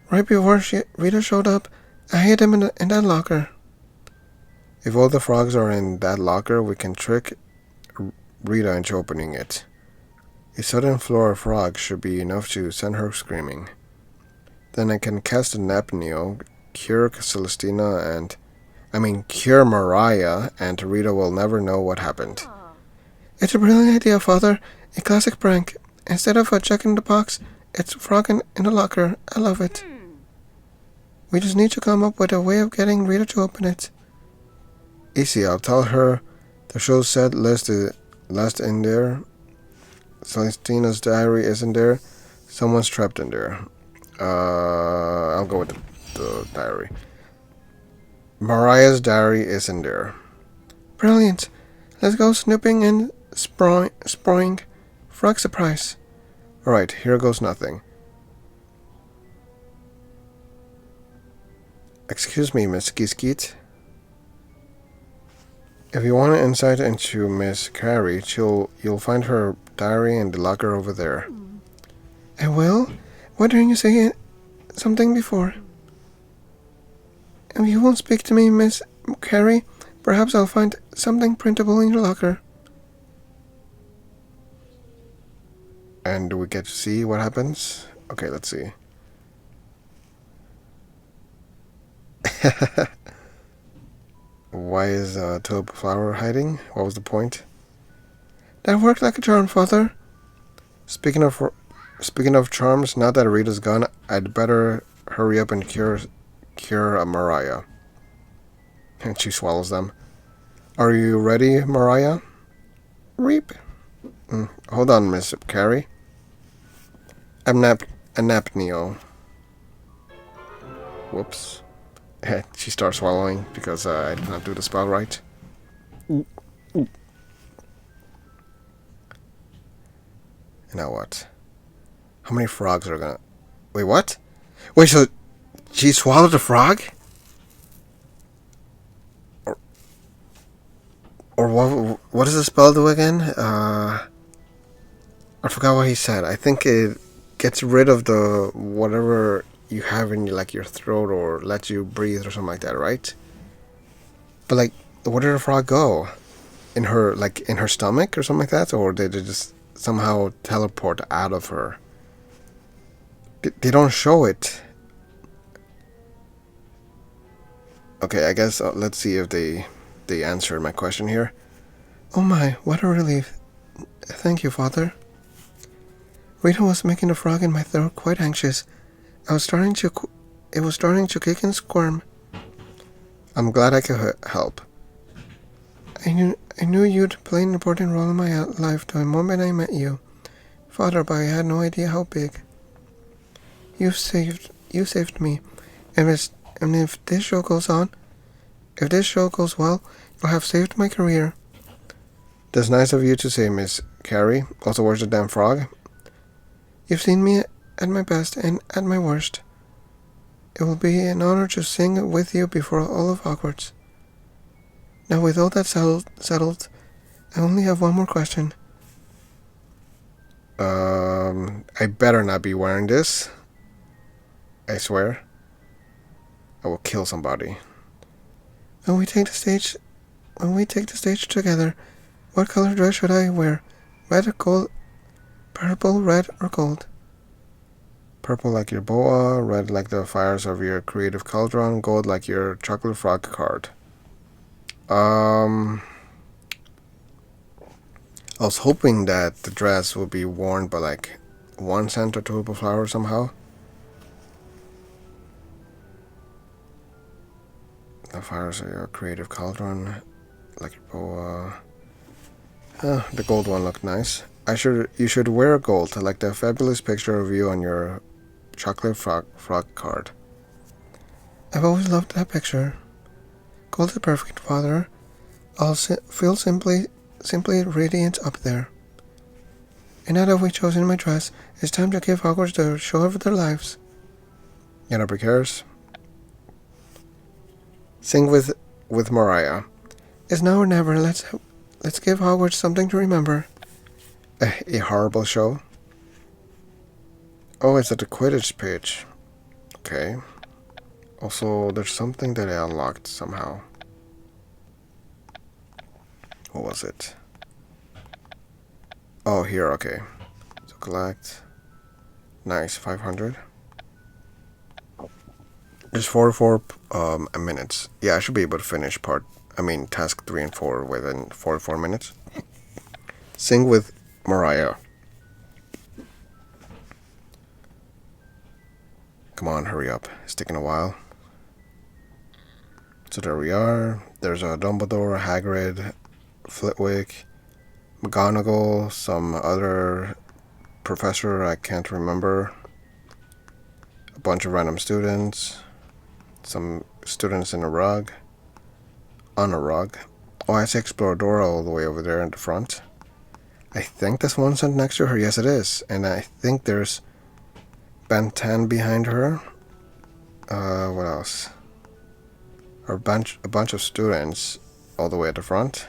Right before Rita showed up, I hid them in that locker. If all the frogs are in that locker, we can trick Rita into opening it. A sudden floor of frogs should be enough to send her screaming. Then I can cast a Napneo, cure Celestina, cure Mariah, and Rita will never know what happened. It's a brilliant idea, Father. A classic prank. Instead of a Jack in the Box, it's a frog in the locker. I love it. We just need to come up with a way of getting Rita to open it. Easy, I'll tell her the show's set list in there. Celestina's diary isn't there. Someone's trapped in there. I'll go with the diary. Mariah's diary is in there. Brilliant. Let's go snooping and spoiling frog surprise. Alright, here goes nothing. Excuse me, Miss Skeet. If you want insight into Miss Carrie, you'll find her diary in the locker over there. I will? Why didn't you say something before? If you won't speak to me, Miss Carrie, perhaps I'll find something printable in your locker. And do we get to see what happens? Okay, let's see. Why is Tulip flower hiding? What was the point? That worked like a charm, Father. Speaking of charms, now that Rita's gone, I'd better hurry up and cure Mariah. And she swallows them. Are you ready, Mariah? Reap. Hold on, Miss Carrie. I'm Napneo. Whoops. She starts swallowing because I did not do the spell right. Now what? How many frogs are gonna... Wait, what? Wait, so she swallowed a frog? Or what does the spell do again? I forgot what he said. I think it gets rid of the whatever you have in your throat or lets you breathe or something like that, right? But where did the frog go? In her stomach or something like that? Or did it just somehow teleport out of her? They don't show it. Okay, I guess let's see if they answer my question here. Oh my, what a relief. Thank you, Father. Rita was making the frog in my throat quite anxious. It was starting to kick and squirm. I'm glad I could help. I knew you'd play an important role in my life the moment I met you, Father, but I had no idea how big. You saved me, and if this show goes well, you'll have saved my career. That's nice of you to say, Miss Carrie. Also, where's the damn frog? You've seen me at my best and at my worst. It will be an honor to sing with you before all of Hogwarts. Now, with all that settled, I only have one more question. I better not be wearing this. I swear. I will kill somebody. When we take the stage together, what color dress should I wear? Red or gold? Purple, red, or gold? Purple like your boa, red like the fires of your creative cauldron, gold like your chocolate frog card. I was hoping that the dress would be worn by one cent or tulip flower somehow. The fires of your creative cauldron, like your boa. The gold one looked nice. You should wear gold, like the fabulous picture of you on your chocolate frog card. I've always loved that picture. Gold is perfect, Father. I'll feel simply simply radiant up there. And now that we've chosen my dress, it's time to give Hogwarts the show of their lives. Yeah, nobody cares. Sing with Mariah. It's now or never. Let's give Hogwarts something to remember. A horrible show. Oh, it's at the Quidditch page. Okay. Also, there's something that I unlocked somehow. What was it? Oh, here, okay. So collect. Nice, 500. Just 44 minutes. Yeah, I should be able to finish task 3 and 4 within 44 minutes. Sing with Mariah. Come on, hurry up. It's taking a while. So there we are. There's a Dumbledore, Hagrid, Flitwick, McGonagall, some other professor I can't remember, a bunch of random students, some students on a rug. Oh, I see Exploradora all the way over there in the front. I think this one's next to her. Yes, it is. And I think there's Ben 10 behind her. What else? A bunch of students all the way at the front.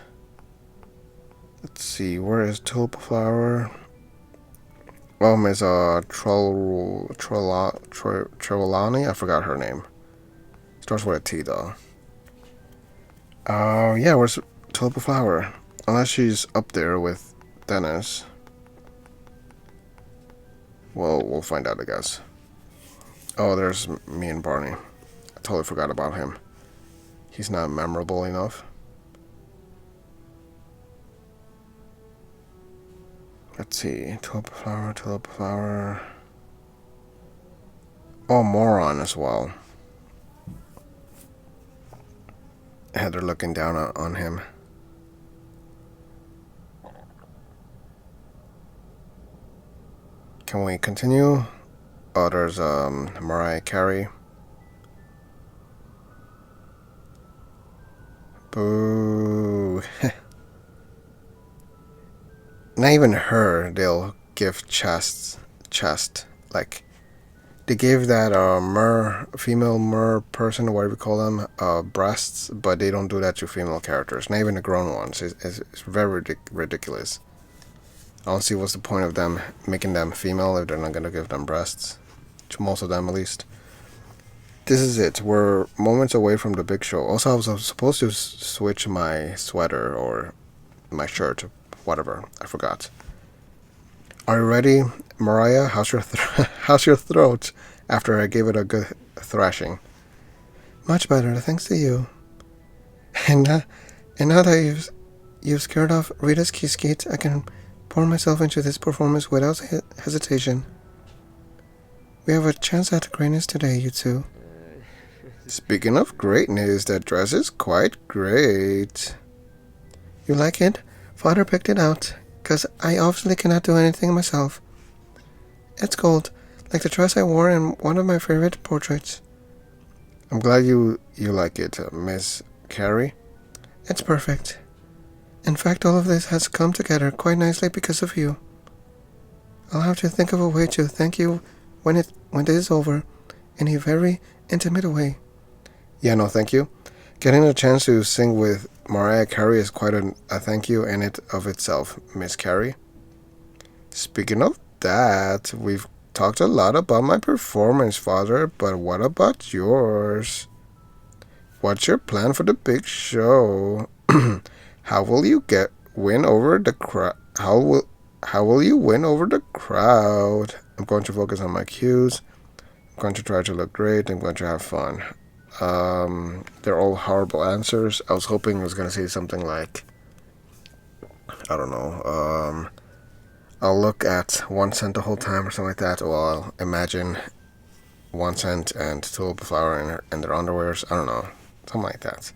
Let's see, where is Tulip Flower? Miss Trelawney? I forgot her name. Starts with a T though. Yeah, where's Tulip Flower? Unless she's up there with Dennis. Well, we'll find out, I guess. Oh, there's me and Barney. I totally forgot about him. He's not memorable enough. Let's see. Tulip Flower. Oh, Moron as well. Heather looking down on him. Can we continue? Oh, there's Mariah Carey. Boo. Not even her, they'll give chest. Like, they gave that female mer person, whatever you call them, breasts, but they don't do that to female characters. Not even the grown ones. It's very ridiculous. I don't see what's the point of them making them female if they're not gonna give them breasts. To most of them, at least. This is it. We're moments away from the big show. Also, I was supposed to switch my sweater or my shirt, whatever. I forgot. Are you ready, Mariah? How's your throat after I gave it a good thrashing? Much better, thanks to you. And now that you've scared off Rita's Kiskate, I can pour myself into this performance without hesitation. We have a chance at greatness today, you two. Speaking of greatness, that dress is quite great. You like it? Father picked it out, 'cause I obviously cannot do anything myself. It's gold, like the dress I wore in one of my favorite portraits. I'm glad you like it, Miss Carey. It's perfect. In fact, all of this has come together quite nicely because of you. I'll have to think of a way to thank you when it is over, in a very intimate way. Yeah, no, thank you. Getting a chance to sing with Mariah Carey is quite a thank you in it of itself, Miss Carey. Speaking of that, we've talked a lot about my performance, Father, but what about yours? What's your plan for the big show? How will you win over the crowd? How will you win over the crowd? I'm going to focus on my cues. I'm going to try to look great. I'm going to have fun. They're all horrible answers. I was hoping I was going to say something like, I don't know, I'll look at 1 cent the whole time or something like that, or I'll imagine 1 cent and Tulip Flower and their underwears. I don't know, something like that.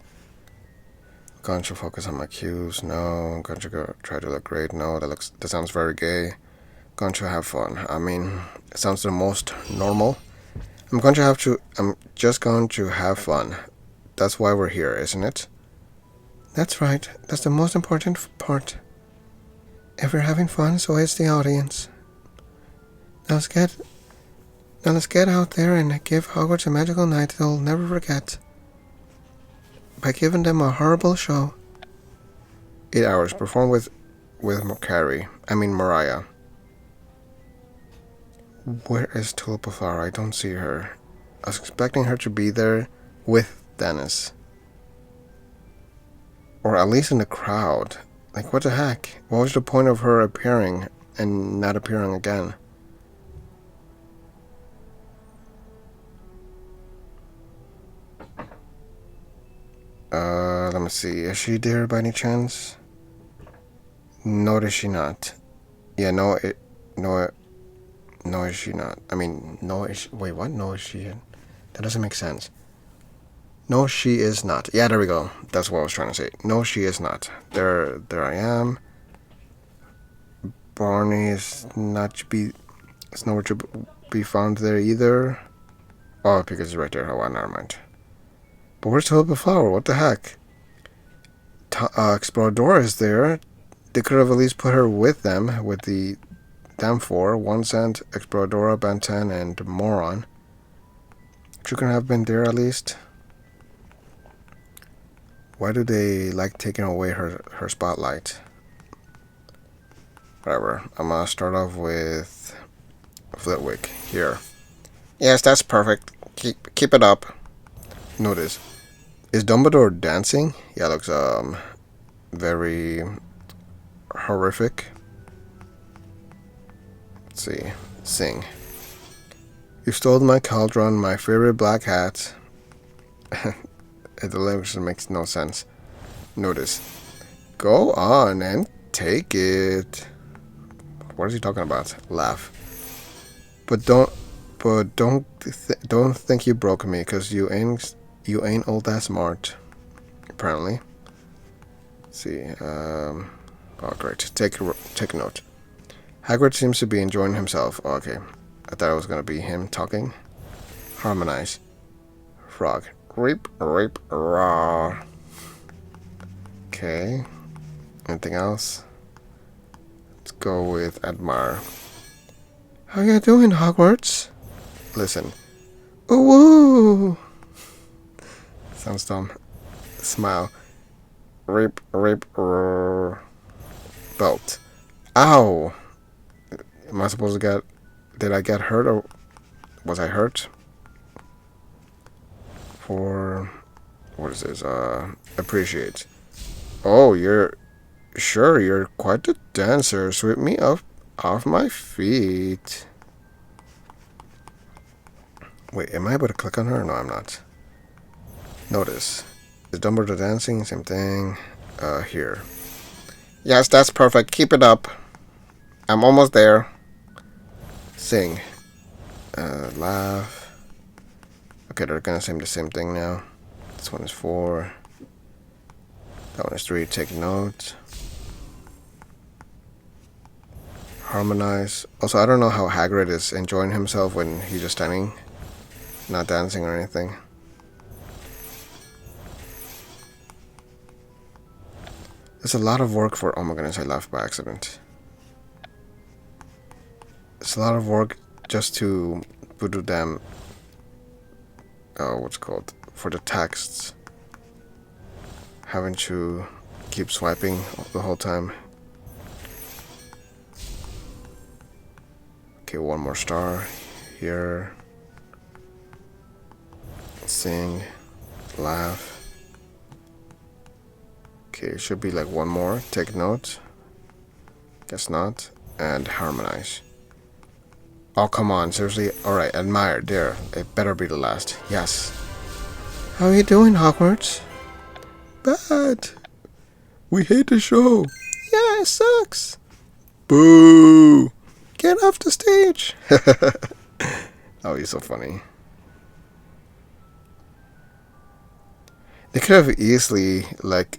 I'm going to focus on my cues. No. I'm going to try to look great. No, that sounds very gay. I'm going to have fun. I mean, it sounds the most normal. I'm just going to have fun. That's why we're here, isn't it? That's right. That's the most important part. If you're having fun, so is the audience. Now let's get out there and give Hogwarts a magical night they'll never forget. By giving them a horrible show. 8 hours. Perform with Mariah. Where is Tulip? I don't see her. I was expecting her to be there with Dennis. Or at least in the crowd. Like, what the heck? What was the point of her appearing and not appearing again? Let me see. Is she there by any chance? No, is she not? Yeah, no, is she not? I mean, no, is she, wait, what? No, is she? That doesn't make sense. No, she is not. Yeah, there we go. That's what I was trying to say. No, she is not. There I am. Barney is it's nowhere to be found there either. Oh, because it's right there. Oh, well, never mind. But where's Tulip Flower? What the heck? Exploradora is there. They could have at least put her with them, with them four. 1 cent, Exploradora, Ben 10, and Moron. She couldn't have been there at least. Why do they like taking away her spotlight? Whatever. I'm gonna start off with Flitwick here. Yes, that's perfect. Keep it up. Notice. Is Dumbledore dancing? Yeah, it looks very horrific. Let's see. Sing. You stole my cauldron, my favorite black hat. The language makes no sense. Notice. Go on and take it. What is he talking about? Laugh. But don't think you broke me, cause you ain't all that smart. Apparently. Let's see. Oh, great. Take a note. Hagrid seems to be enjoying himself. Oh, okay. I thought it was gonna be him talking. Harmonize. Frog. Reap, raw. Okay. Anything else? Let's go with admire. How you doing, Hogwarts? Listen. Ooh, woo. Sounds dumb. Smile. Reap, raw. Belt. Ow! Am I supposed to get... Did I get hurt or was I hurt? For... What is this? Appreciate. Oh, you're quite the dancer. Sweep me up off my feet. Wait, am I able to click on her? No, I'm not. Notice. Is Dumbledore dancing? Same thing. Here. Yes, that's perfect. Keep it up. I'm almost there. Sing. Laugh. Okay, they're gonna say the same thing now. This one is 4. That one is 3. Take note. Harmonize. Also, I don't know how Hagrid is enjoying himself when he's just standing, not dancing or anything. There's a lot of work for... Oh my goodness, I laughed by accident. It's a lot of work just to put them... what's it called? For the texts. Having to keep swiping the whole time. Okay, 1 more star here. Sing. Laugh. Okay, it should be like 1 more. Take note. Guess not. And harmonize. Oh, come on. Seriously? Alright, admire. There. It better be the last. Yes. How you doing, Hogwarts? Bad. We hate the show. Yeah, it sucks. Boo. Get off the stage. Oh, he's so funny. They could have easily, like,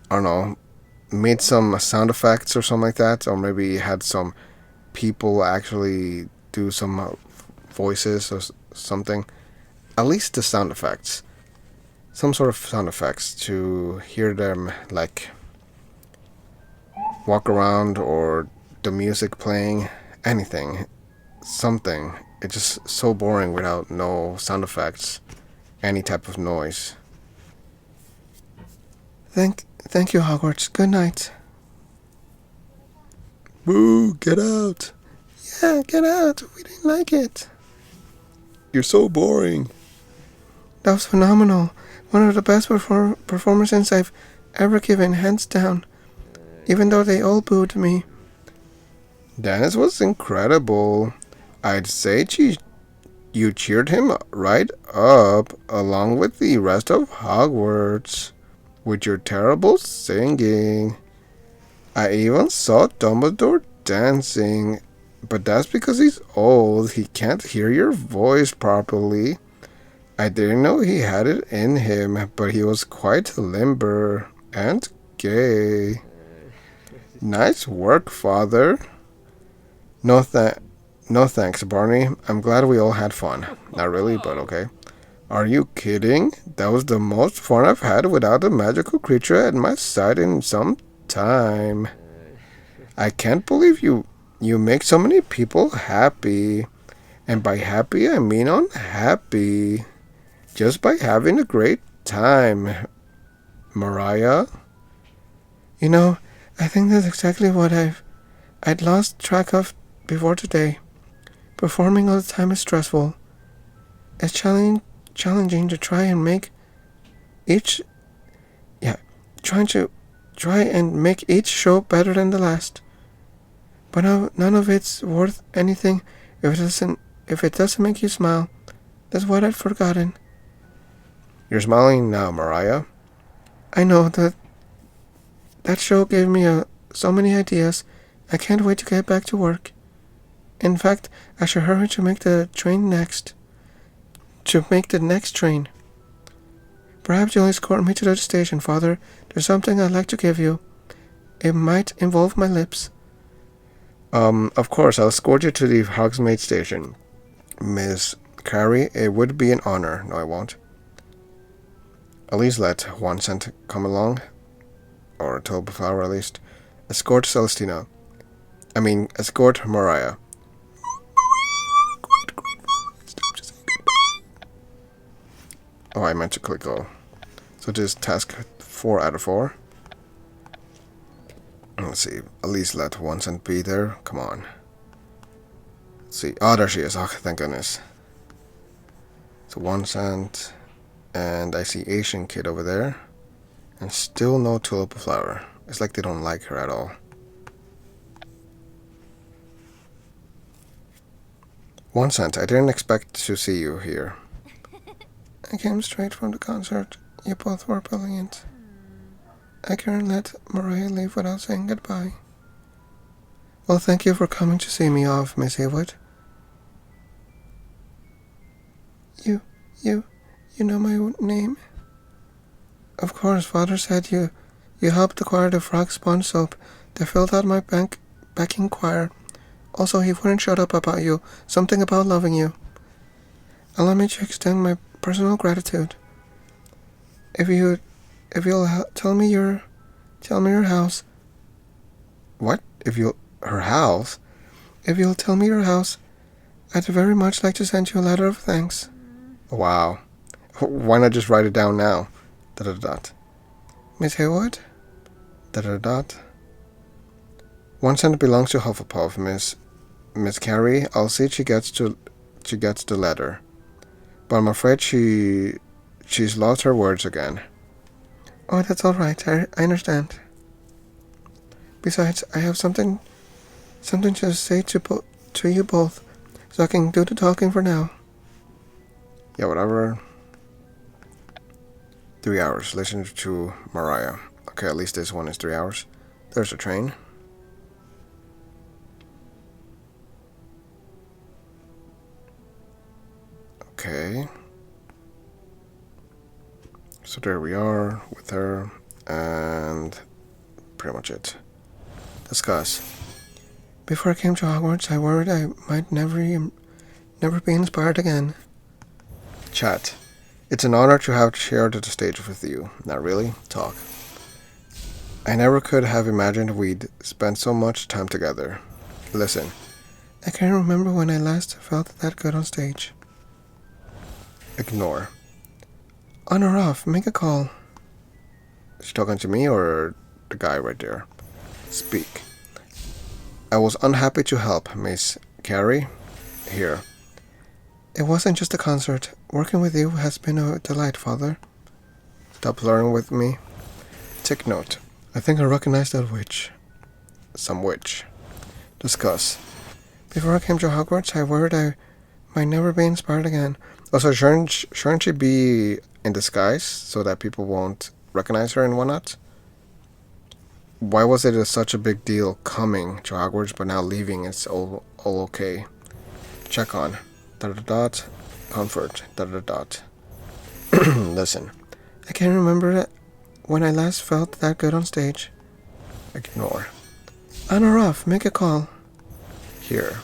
I don't know, made some sound effects or something like that, or maybe had some people actually do some voices or something. At least the sound effects. Some sort of sound effects to hear them, like, walk around or the music playing, anything, something. It's just so boring without no sound effects, any type of noise. Thank you, Hogwarts. Good night. Boo, get out. Yeah, get out. We didn't like it. You're so boring. That was phenomenal. One of the best performances I've ever given, hands down. Even though they all booed me. Dennis was incredible. I'd say you cheered him right up, along with the rest of Hogwarts, with your terrible singing. I even saw Dumbledore dancing, but that's because he's old. He can't hear your voice properly. I didn't know he had it in him, but he was quite limber and gay. Nice work, Father. No thanks, Barney. I'm glad we all had fun. Not really, but okay. Are you kidding? That was the most fun I've had without a magical creature at my side in some time. I can't believe you make so many people happy. And by happy, I mean unhappy. Just by having a great time. Mariah? You know, I think that's exactly what I'd lost track of before today. Performing all the time is stressful. It's challenging to try and make each show better than the last. But none of it's worth anything if it doesn't make you smile. That's what I'd forgotten. You're smiling now, Mariah. I know that show gave me so many ideas. I can't wait to get back to work. In fact, I should hurry to make the next train. Perhaps you'll escort me to the station, Father. There's something I'd like to give you. It might involve my lips. Of course, I'll escort you to the Hogsmeade station. Miss Carrie, it would be an honor. No, I won't. At least let one cent come along. Or Tulip flower, at least. Escort Celestina. Escort Mariah. Oh, I meant to click all. So this is task 4 out of 4. Let's see. At least let 1 cent be there. Come on. Let's see. Oh, there she is. Oh, thank goodness. So 1 cent. And I see Asian kid over there. And still no tulip flower. It's like they don't like her at all. 1 cent. I didn't expect to see you here. I came straight from the concert. You both were brilliant. I couldn't let Mariah leave without saying goodbye. Well, thank you for coming to see me off, Miss Haywood. You know my name? Of course, Father said you helped acquire the frog sponge soap that filled out my backing choir. Also, he wouldn't shut up about you. Something about loving you. Allow me to extend my personal gratitude. If you'll tell me your house. What? Her house? If you'll tell me your house, I'd very much like to send you a letter of thanks. Wow. Why not just write it down now? ... Miss Haywood? 1 cent belongs to Hufflepuff, Miss Carrie. I'll see she gets the letter. But I'm afraid she's lost her words again. Oh, that's all right. I understand. Besides, I have something to say to you both, so I can do the talking for now. Yeah, whatever. 3 hours. Listen to Mariah. Okay, at least this one is 3 hours. There's a train. Okay. So there we are with her, and pretty much it. Discuss. Before I came to Hogwarts, I worried I might never be inspired again. Chat. It's an honor to have shared the stage with you. Not really. Talk. I never could have imagined we'd spend so much time together. Listen. I can't remember when I last felt that good on stage. Ignore. On or off, make a call. Is she talking to me or the guy right there? Speak. I was unhappy to help, Miss Carrie. Here. It wasn't just a concert. Working with you has been a delight, Father. Stop flirting with me. Take note. I think I recognize that witch. Some witch. Discuss. Before I came to Hogwarts, I worried I might never be inspired again. Also, shouldn't she be in disguise so that people won't recognize her and whatnot? Why was it such a big deal coming to Hogwarts, but now leaving it's all okay? Check on. Dot dot dot. Comfort. Dot dot dot. Listen. I can't remember when I last felt that good on stage. Ignore. On or off, make a call. Here.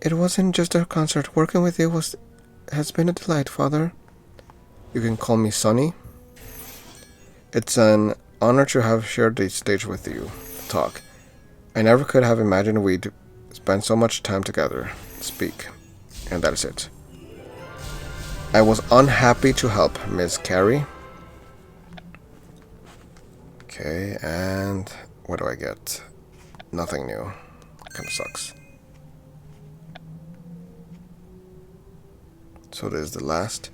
It wasn't just a concert. Working with you has been a delight, Father. You can call me Sonny. It's an honor to have shared the stage with you. Talk. I never could have imagined we'd spend so much time together. Speak. And that is it. I was unhappy to help, Miss Carrie. Okay, and what do I get? Nothing new. Kinda sucks. So there's the last.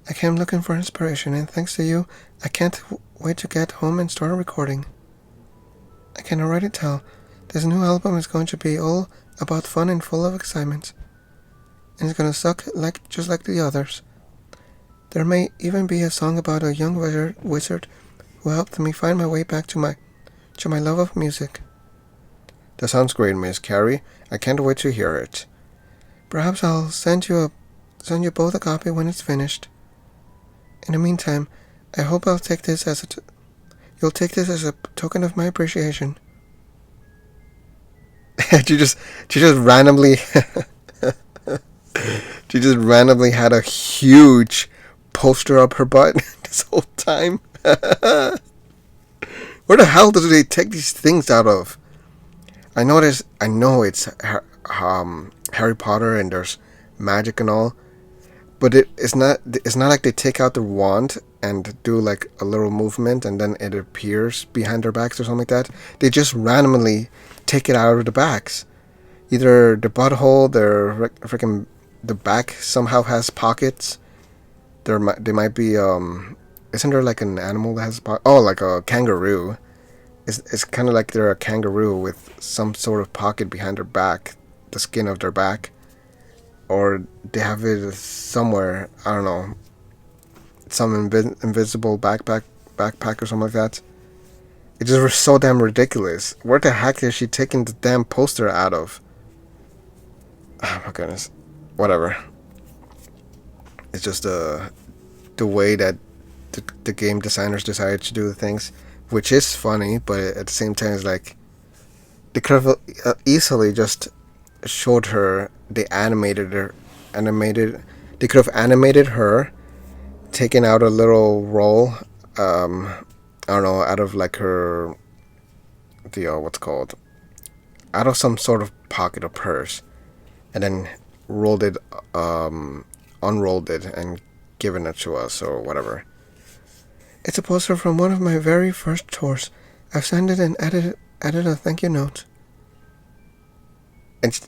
I came looking for inspiration, and thanks to you, I can't wait to get home and start recording. I can already tell this new album is going to be all about fun and full of excitement. And it's going to suck just like the others. There may even be a song about a young wizard who helped me find my way back to my love of music. That sounds great, Miss Carrie. I can't wait to hear it. Perhaps I'll send you both a copy when it's finished. In the meantime, I hope you'll take this as a token of my appreciation. She just randomly she just randomly had a huge poster up her butt this whole time. Where the hell do they take these things out of? I know it's Harry Potter and there's magic and all, but it's not like they take out the wand and do like a little movement and then it appears behind their backs or something like that. They just randomly take it out of the backs. Either the butthole, the back somehow has pockets. They might be isn't there like an animal that has like a kangaroo. It's kind of like they're a kangaroo with some sort of pocket behind their back, the skin of their back, or they have it somewhere. I don't know, some invisible backpack or something like that. It just was so damn ridiculous. Where the heck is she taking the damn poster out of? Oh my goodness. Whatever. It's just the way that the game designers decided to do the things, which is funny, but at the same time it's like they could have easily just showed her, they could have animated her taking out a little roll, I don't know, out of like her, what's called, out of some sort of pocket or purse, and then unrolled it and given it to us or whatever. It's a poster from one of my very first tours. I've signed it and added a thank you note. And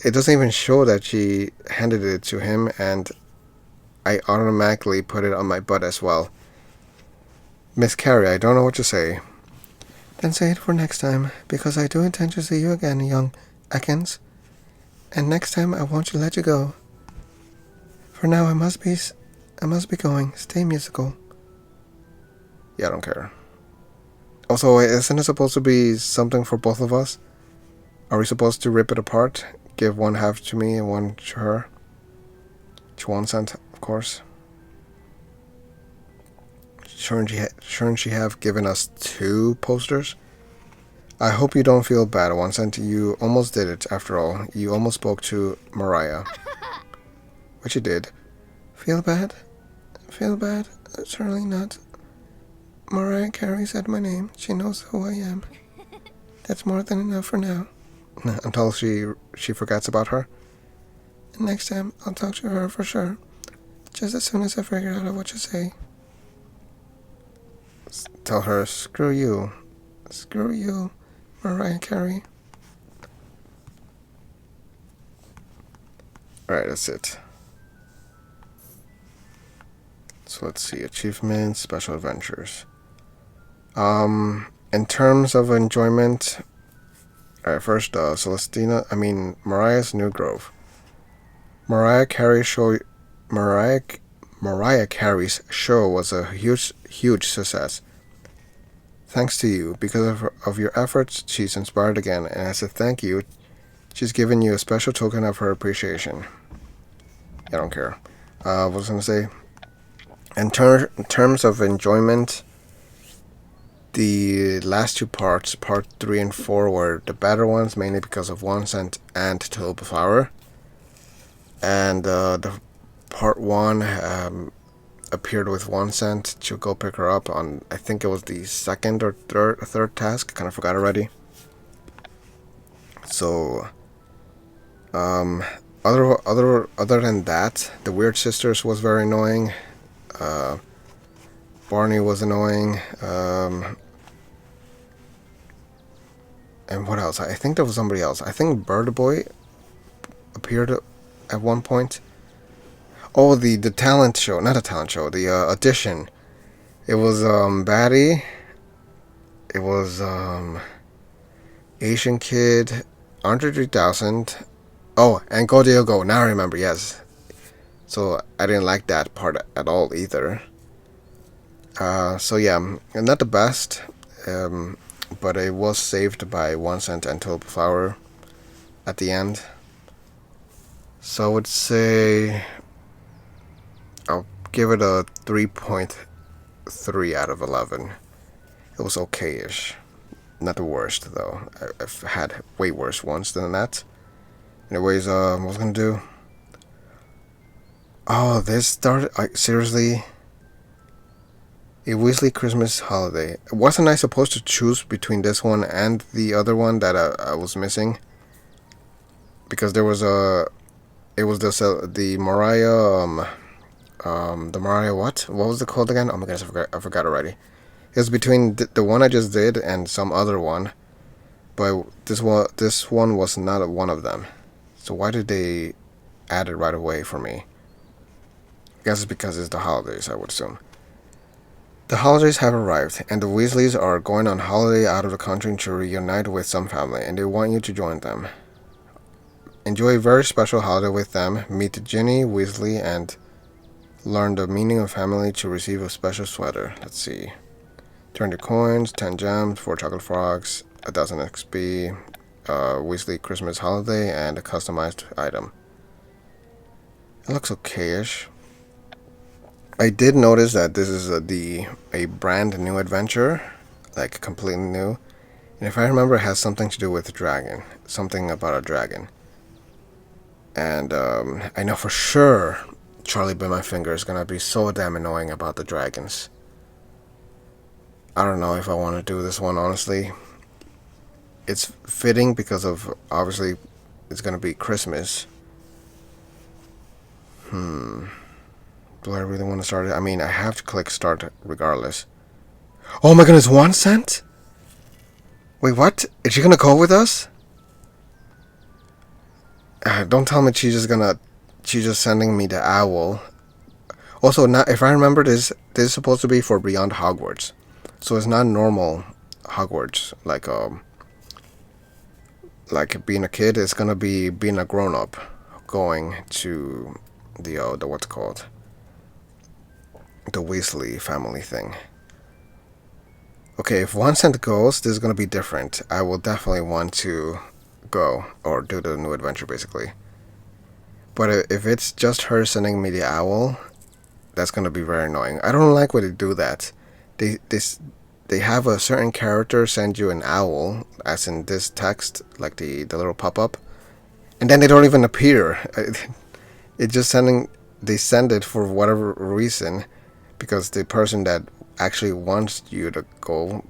it doesn't even show that she handed it to him, and I automatically put it on my butt as well. Miss Carrie, I don't know what to say. Then say it for next time, because I do intend to see you again, young Ekans. And next time I won't let you go. For now I must be going. Stay musical. Yeah, I don't care. Also, isn't it supposed to be something for both of us? Are we supposed to rip it apart? Give one half to me and one to her? Chuan-san, of course. Shouldn't she have given us 2 posters? I hope you don't feel bad, One-san. You almost did it, after all. You almost spoke to Mariah. Which you did. Feel bad? Feel bad? Certainly not. Mariah Carey said my name. She knows who I am. That's more than enough for now. Until she forgets about her? Next time, I'll talk to her for sure. Just as soon as I figure out what you say. Tell her, screw you. Screw you, Mariah Carey. Alright, that's it. So let's see. Achievements, special adventures. In terms of enjoyment, alright, first, Mariah's New Grove. Mariah Carey's show was a huge success. Thanks to you. Because of your efforts, she's inspired again, and as a thank you, she's given you a special token of her appreciation. I don't care. What was I going to say? In terms of enjoyment, the last two parts, part 3 and 4, were the better ones, mainly because of 1 cent and Tulip Flower. And the part 1 appeared with 1 cent to go pick her up on, I think it was the second or third task. I kind of forgot already. So, other than that, the Weird Sisters was very annoying. Barney was annoying. And what else? I think there was somebody else. I think Bird Boy appeared at one point. Oh, the talent show. Not a talent show. The audition. It was Batty. It was Asian Kid. Andre 3000. Oh, and Go Deal Go. Now I remember, yes. So I didn't like that part at all either. So yeah, not the best, but it was saved by 1 cent and Tulip Flower at the end. So I would say I'll give it a 3.3 out of 11. It was okay-ish. Not the worst, though. I've had way worse ones than that. Anyways, what was I gonna do? Oh, this started... seriously? A Weasley Christmas Holiday. Wasn't I supposed to choose between this one and the other one that I was missing? Because there was a... It was the Mariah... the Mariah what? What was it called again? Oh my goodness, I forgot already. It was between the one I just did and some other one. But this one was not one of them. So why did they add it right away for me? I guess it's because it's the holidays, I would assume. The holidays have arrived, and the Weasleys are going on holiday out of the country to reunite with some family, and they want you to join them. Enjoy a very special holiday with them, meet Ginny Weasley, and learn the meaning of family to receive a special sweater. Let's see. Turn the coins, 10 gems, 4 chocolate frogs, 1,000 XP, Weasley Christmas holiday, and a customized item. It looks okay-ish. I did notice that this is a brand new adventure, like completely new. And if I remember, it has something to do with a dragon. Something about a dragon. And I know for sure Charlie Bit My Finger is gonna be so damn annoying about the dragons. I don't know if I want to do this one, honestly. It's fitting because of, obviously, it's gonna be Christmas. Do I really want to start it? I mean, I have to click start regardless. Oh my goodness, 1 cent? Wait, what? Is she gonna go with us? Don't tell me she's just sending me the owl. Also, now, if I remember this is supposed to be for Beyond Hogwarts. So it's not normal Hogwarts, like being a kid. It's gonna be being a grown-up going to the what's it called? The Weasley family thing. Okay, if 1 cent goes, this is going to be different. I will definitely want to go, or do the new adventure, basically. But if it's just her sending me the owl, that's going to be very annoying. I don't like when they do that. They have a certain character send you an owl, as in this text, like the little pop-up, and then they don't even appear. It's just they send it for whatever reason, because the person that actually wants you to go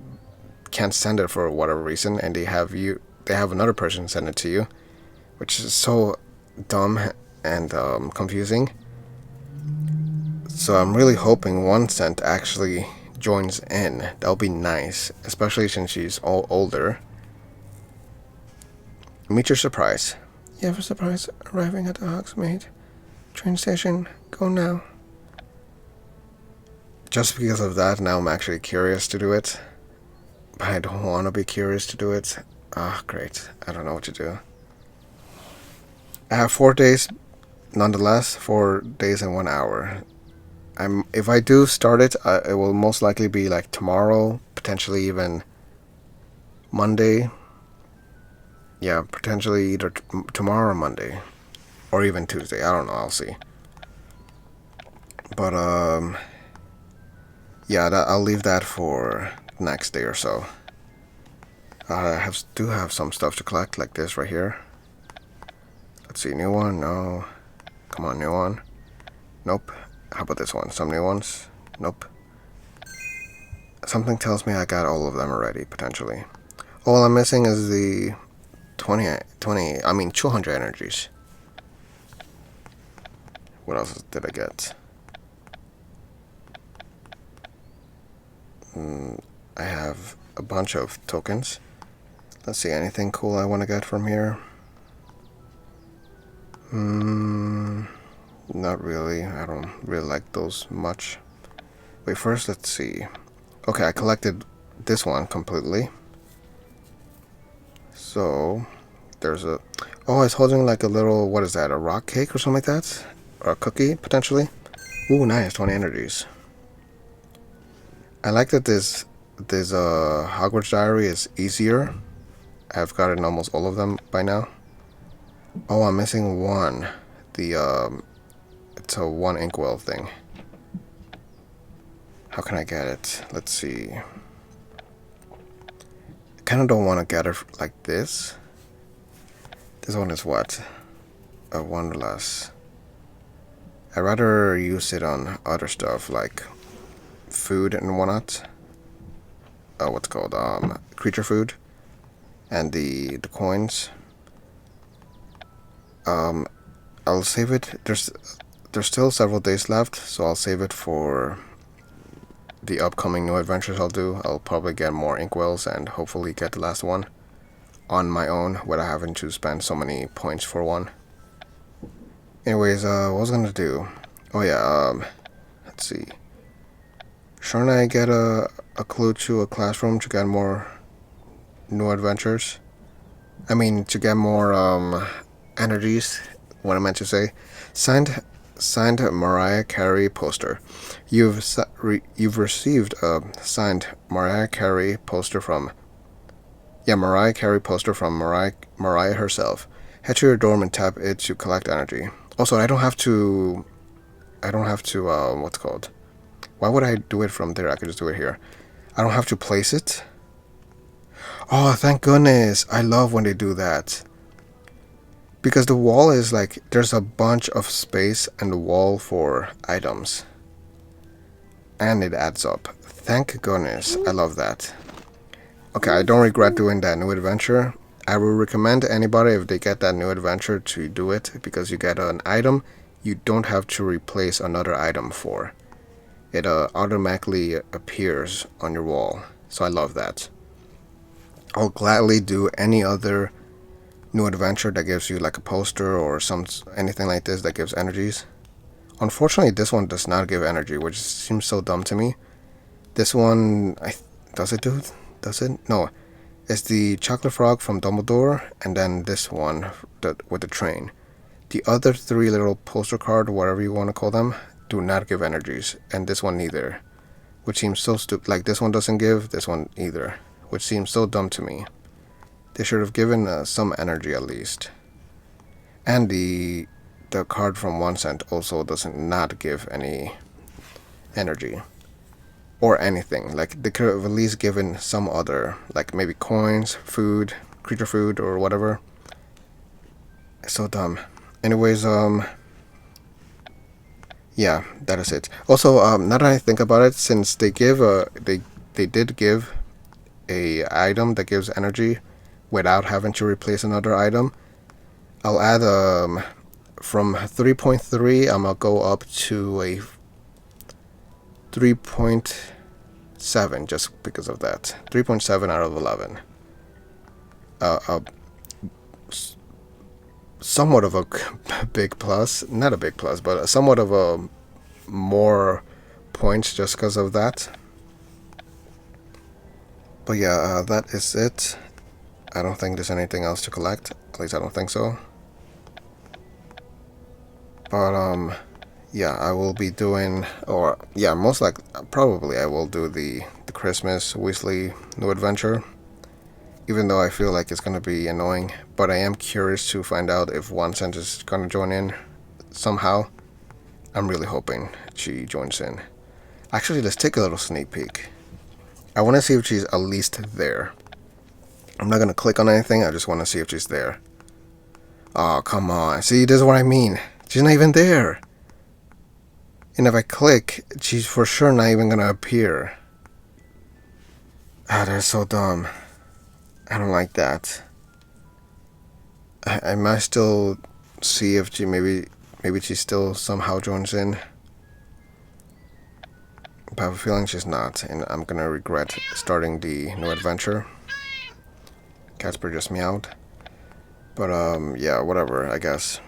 can't send it for whatever reason, and they have another person send it to you, which is so dumb and confusing. So I'm really hoping one cent actually joins in. That'll be nice, especially since she's all older. Meet your surprise. You have a surprise arriving at the Hogsmeade train station. Go now. Just because of that, now I'm actually curious to do it. But I don't want to be curious to do it. Ah, great. I don't know what to do. I have 4 days, nonetheless, 4 days and 1 hour. If I do start it, it will most likely be like tomorrow, potentially even Monday. Yeah, potentially either tomorrow or Monday, or even Tuesday. I don't know. I'll see. But yeah, I'll leave that for next day or so. I do have some stuff to collect, like this right here. Let's see, new one. No, come on, new one. Nope. How about this one? Some new ones? Nope. Something tells me I got all of them already, potentially. All I'm missing is the 200 energies. What else did I get? I have a bunch of tokens. Let's see, anything cool I want to get from here? Not really. I don't really like those much. Wait, first let's see. Okay, I collected this one completely. So, there's a... Oh, it's holding like a little... What is that? A rock cake or something like that? Or a cookie, potentially? Ooh, nice. 20 energies. I like that this Hogwarts diary is easier. I've gotten almost all of them by now. Oh, I'm missing one. It's a 1 inkwell thing. How can I get it? Let's see. I kind of don't want to get it like this. This one is what? A 1 less. I'd rather use it on other stuff like food and whatnot. What's called creature food, and the coins. I'll save it. There's still several days left, so I'll save it for the upcoming new adventures I'll do. I'll probably get more inkwells and hopefully get the last one on my own without having to spend so many points for one. Anyways, what was I gonna do? Oh yeah, let's see. Shouldn't I get a clue to a classroom to get more new adventures? I mean, to get more energies. What I meant to say. Signed Mariah Carey poster. You've received a signed Mariah Carey poster from. Yeah, Mariah Carey poster from Mariah herself. Head to your dorm and tap it to collect energy. Also, I don't have to. What's it called? Why would I do it from there? I could just do it here. I don't have to place it. Oh, thank goodness. I love when they do that. Because the wall is like, there's a bunch of space in the wall for items. And it adds up. Thank goodness. I love that. Okay, I don't regret doing that new adventure. I will recommend anybody, if they get that new adventure, to do it. Because you get an item you don't have to replace another item for. It automatically appears on your wall. So I love that. I'll gladly do any other new adventure that gives you like a poster or anything like this that gives energies. Unfortunately, this one does not give energy, which seems so dumb to me. This one, does it? No. It's the chocolate frog from Dumbledore, and then this one with the train. The other 3 little poster card, whatever you want to call them, do not give energies, and this one neither, which seems so stupid. Like, this one doesn't give, this one either, which seems so dumb to me. They should have given some energy at least. And the card from 1 cent also doesn't not give any energy or anything. Like, they could have at least given some other, like maybe coins, food, creature food, or whatever. It's so dumb. Anyways, yeah, that is it. Also, now that I think about it, since they did give a item that gives energy without having to replace another item, I'll add from 3.3, I'm gonna go up to a 3.7 just because of that. 3.7 out of 11. Somewhat of a big plus, not a big plus, but somewhat of a more points just because of that. But yeah, that is it. I don't think there's anything else to collect. At least I don't think so. But yeah, I will be doing, or yeah, most likely, probably I will do the Christmas Weasley new adventure. Even though I feel like it's gonna be annoying, but I am curious to find out if 1cent is gonna join in somehow. I'm really hoping she joins in. Actually, let's take a little sneak peek. I want to see if she's at least there. I'm not gonna click on anything. I just want to see if she's there. Oh, come on. See, this is what I mean. She's not even there. And if I click, she's for sure not even gonna appear. Ah, that's so dumb. I don't like that. I might still see if she maybe she still somehow joins in. But I have a feeling she's not, and I'm gonna regret starting the new adventure. Casper just meowed. But yeah, whatever, I guess.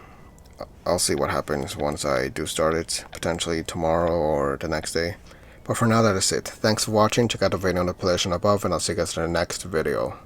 I'll see what happens once I do start it, potentially tomorrow or the next day. But for now, that is it. Thanks for watching. Check out the video notification above, and I'll see you guys in the next video.